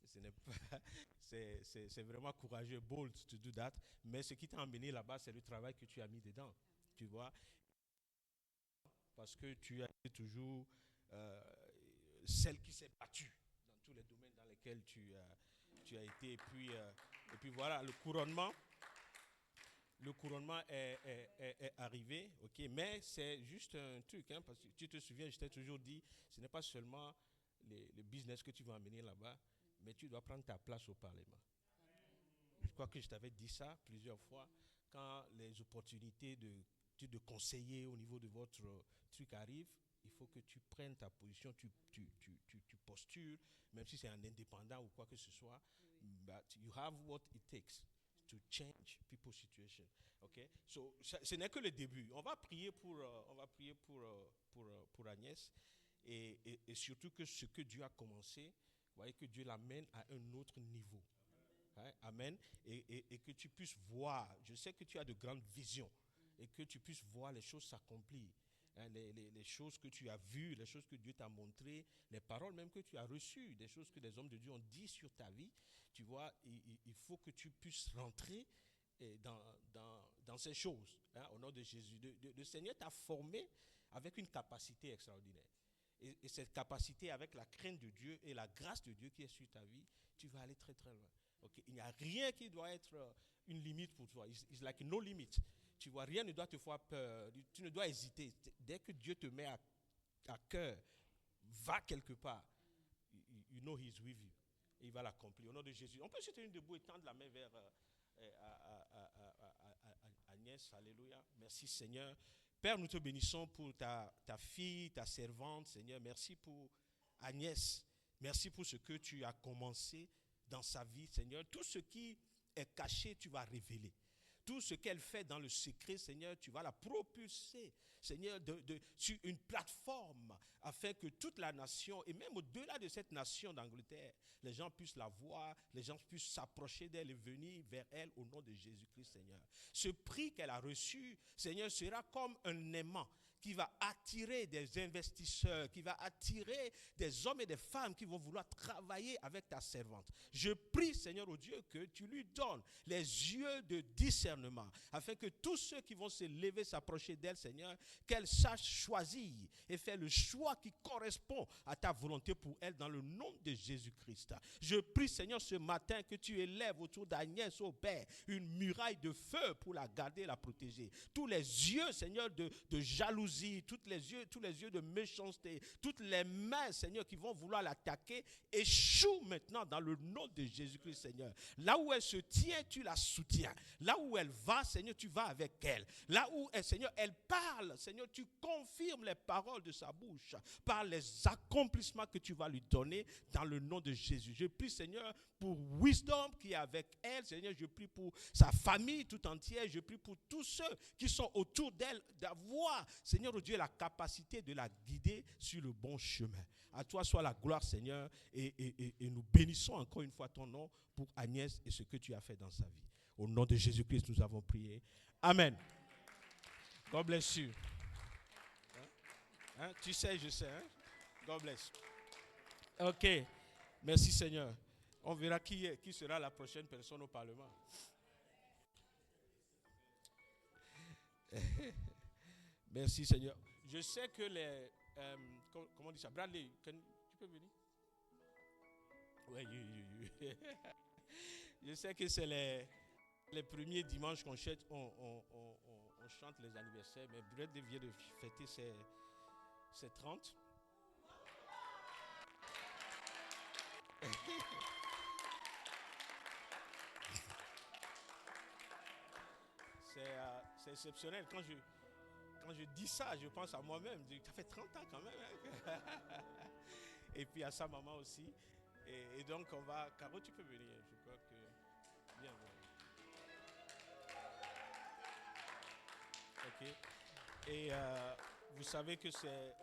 Ce n'est pas, c'est vraiment courageux, bold to do that. Mais ce qui t'a emmené là-bas, c'est le travail que tu as mis dedans. Tu vois, parce que tu as été toujours celle qui s'est battue dans tous les domaines dans lesquels tu as été. Et puis voilà, le couronnement est arrivé, ok. Mais c'est juste un truc, hein, parce que tu te souviens, je t'ai toujours dit, ce n'est pas seulement le business que tu vas amener là-bas, mais tu dois prendre ta place au Parlement. Je crois que je t'avais dit ça plusieurs fois, quand les opportunités de conseiller au niveau de votre truc arrivent, il faut que tu prennes ta position, tu postures, même si c'est un indépendant ou quoi que ce soit, but you have what it takes to change people's situation. Okay? So, ce n'est que le début. On va prier pour Agnès et surtout que ce que Dieu a commencé, vous voyez que Dieu l'amène à un autre niveau. Hein? Amen. Et que tu puisses voir, je sais que tu as de grandes visions, et que tu puisses voir les choses s'accomplir. Hein, les choses que tu as vues, les choses que Dieu t'a montrées, les paroles même que tu as reçues, des choses que les hommes de Dieu ont dit sur ta vie. Tu vois, il faut que tu puisses rentrer dans ces choses, hein, au nom de Jésus. Le Seigneur t'a formé avec une capacité extraordinaire. Et cette capacité, avec la crainte de Dieu et la grâce de Dieu qui est sur ta vie, tu vas aller très très loin. Okay? Il n'y a rien qui doit être une limite pour toi. It's like no limit. Tu vois, rien ne doit te faire peur. Tu ne dois hésiter. Dès que Dieu te met à cœur, va quelque part. You know He's with you. Et il va l'accomplir. Au nom de Jésus. On peut se tenir debout et tendre la main vers Agnès. Alléluia. Merci Seigneur. Père, nous te bénissons pour ta fille, ta servante, Seigneur. Merci pour Agnès. Merci pour ce que tu as commencé dans sa vie, Seigneur. Tout ce qui est caché, tu vas révéler. tout ce qu'elle fait dans le secret, Seigneur, tu vas la propulser, Seigneur, sur une plateforme afin que toute la nation, et même au-delà de cette nation d'Angleterre, les gens puissent la voir, les gens puissent s'approcher d'elle et venir vers elle au nom de Jésus-Christ, Seigneur. Ce prix qu'elle a reçu, Seigneur, sera comme un aimant qui va attirer des investisseurs, qui va attirer des hommes et des femmes qui vont vouloir travailler avec ta servante. Je prie, Seigneur, au Dieu, que tu lui donnes les yeux de discernement, afin que tous ceux qui vont se lever, s'approcher d'elle, Seigneur, qu'elle sache choisir et faire le choix qui correspond à ta volonté pour elle dans le nom de Jésus-Christ. Je prie, Seigneur, ce matin que tu élèves autour d'Agnès, au Père, une muraille de feu pour la garder et la protéger. Tous les yeux, Seigneur, de jalousie, tous les yeux de méchanceté, toutes les mains, Seigneur, qui vont vouloir l'attaquer, échouent maintenant dans le nom de Jésus-Christ, Seigneur. Là où elle se tient, tu la soutiens. Là où elle va, Seigneur, tu vas avec elle. Là où, Seigneur, elle parle, Seigneur, tu confirmes les paroles de sa bouche par les accomplissements que tu vas lui donner dans le nom de Jésus. Je prie, Seigneur, pour Wisdom qui est avec elle. Seigneur, je prie pour sa famille tout entière. Je prie pour tous ceux qui sont autour d'elle, d'avoir, Seigneur oh Dieu, la capacité de la guider sur le bon chemin. À toi soit la gloire, Seigneur, et nous bénissons encore une fois ton nom pour Agnès et ce que tu as fait dans sa vie. Au nom de Jésus-Christ, nous avons prié. Amen. God bless you. Hein? Tu sais, je sais. Hein? God bless. Ok. Merci, Seigneur. On verra qui sera la prochaine personne au Parlement. Merci, Seigneur. Je sais que les... comment on dit ça? Bradley, tu peux venir? Oui. Je sais que c'est les premiers dimanches qu'on chante, on chante les anniversaires, mais Bradley vient de fêter ses 30. C'est exceptionnel. Quand je dis ça, je pense à moi-même. Ça fait 30 ans quand même. Hein? Et puis à sa maman aussi. Et donc on va... Caro, tu peux venir. Je crois que... Viens. Ok. Et vous savez que c'est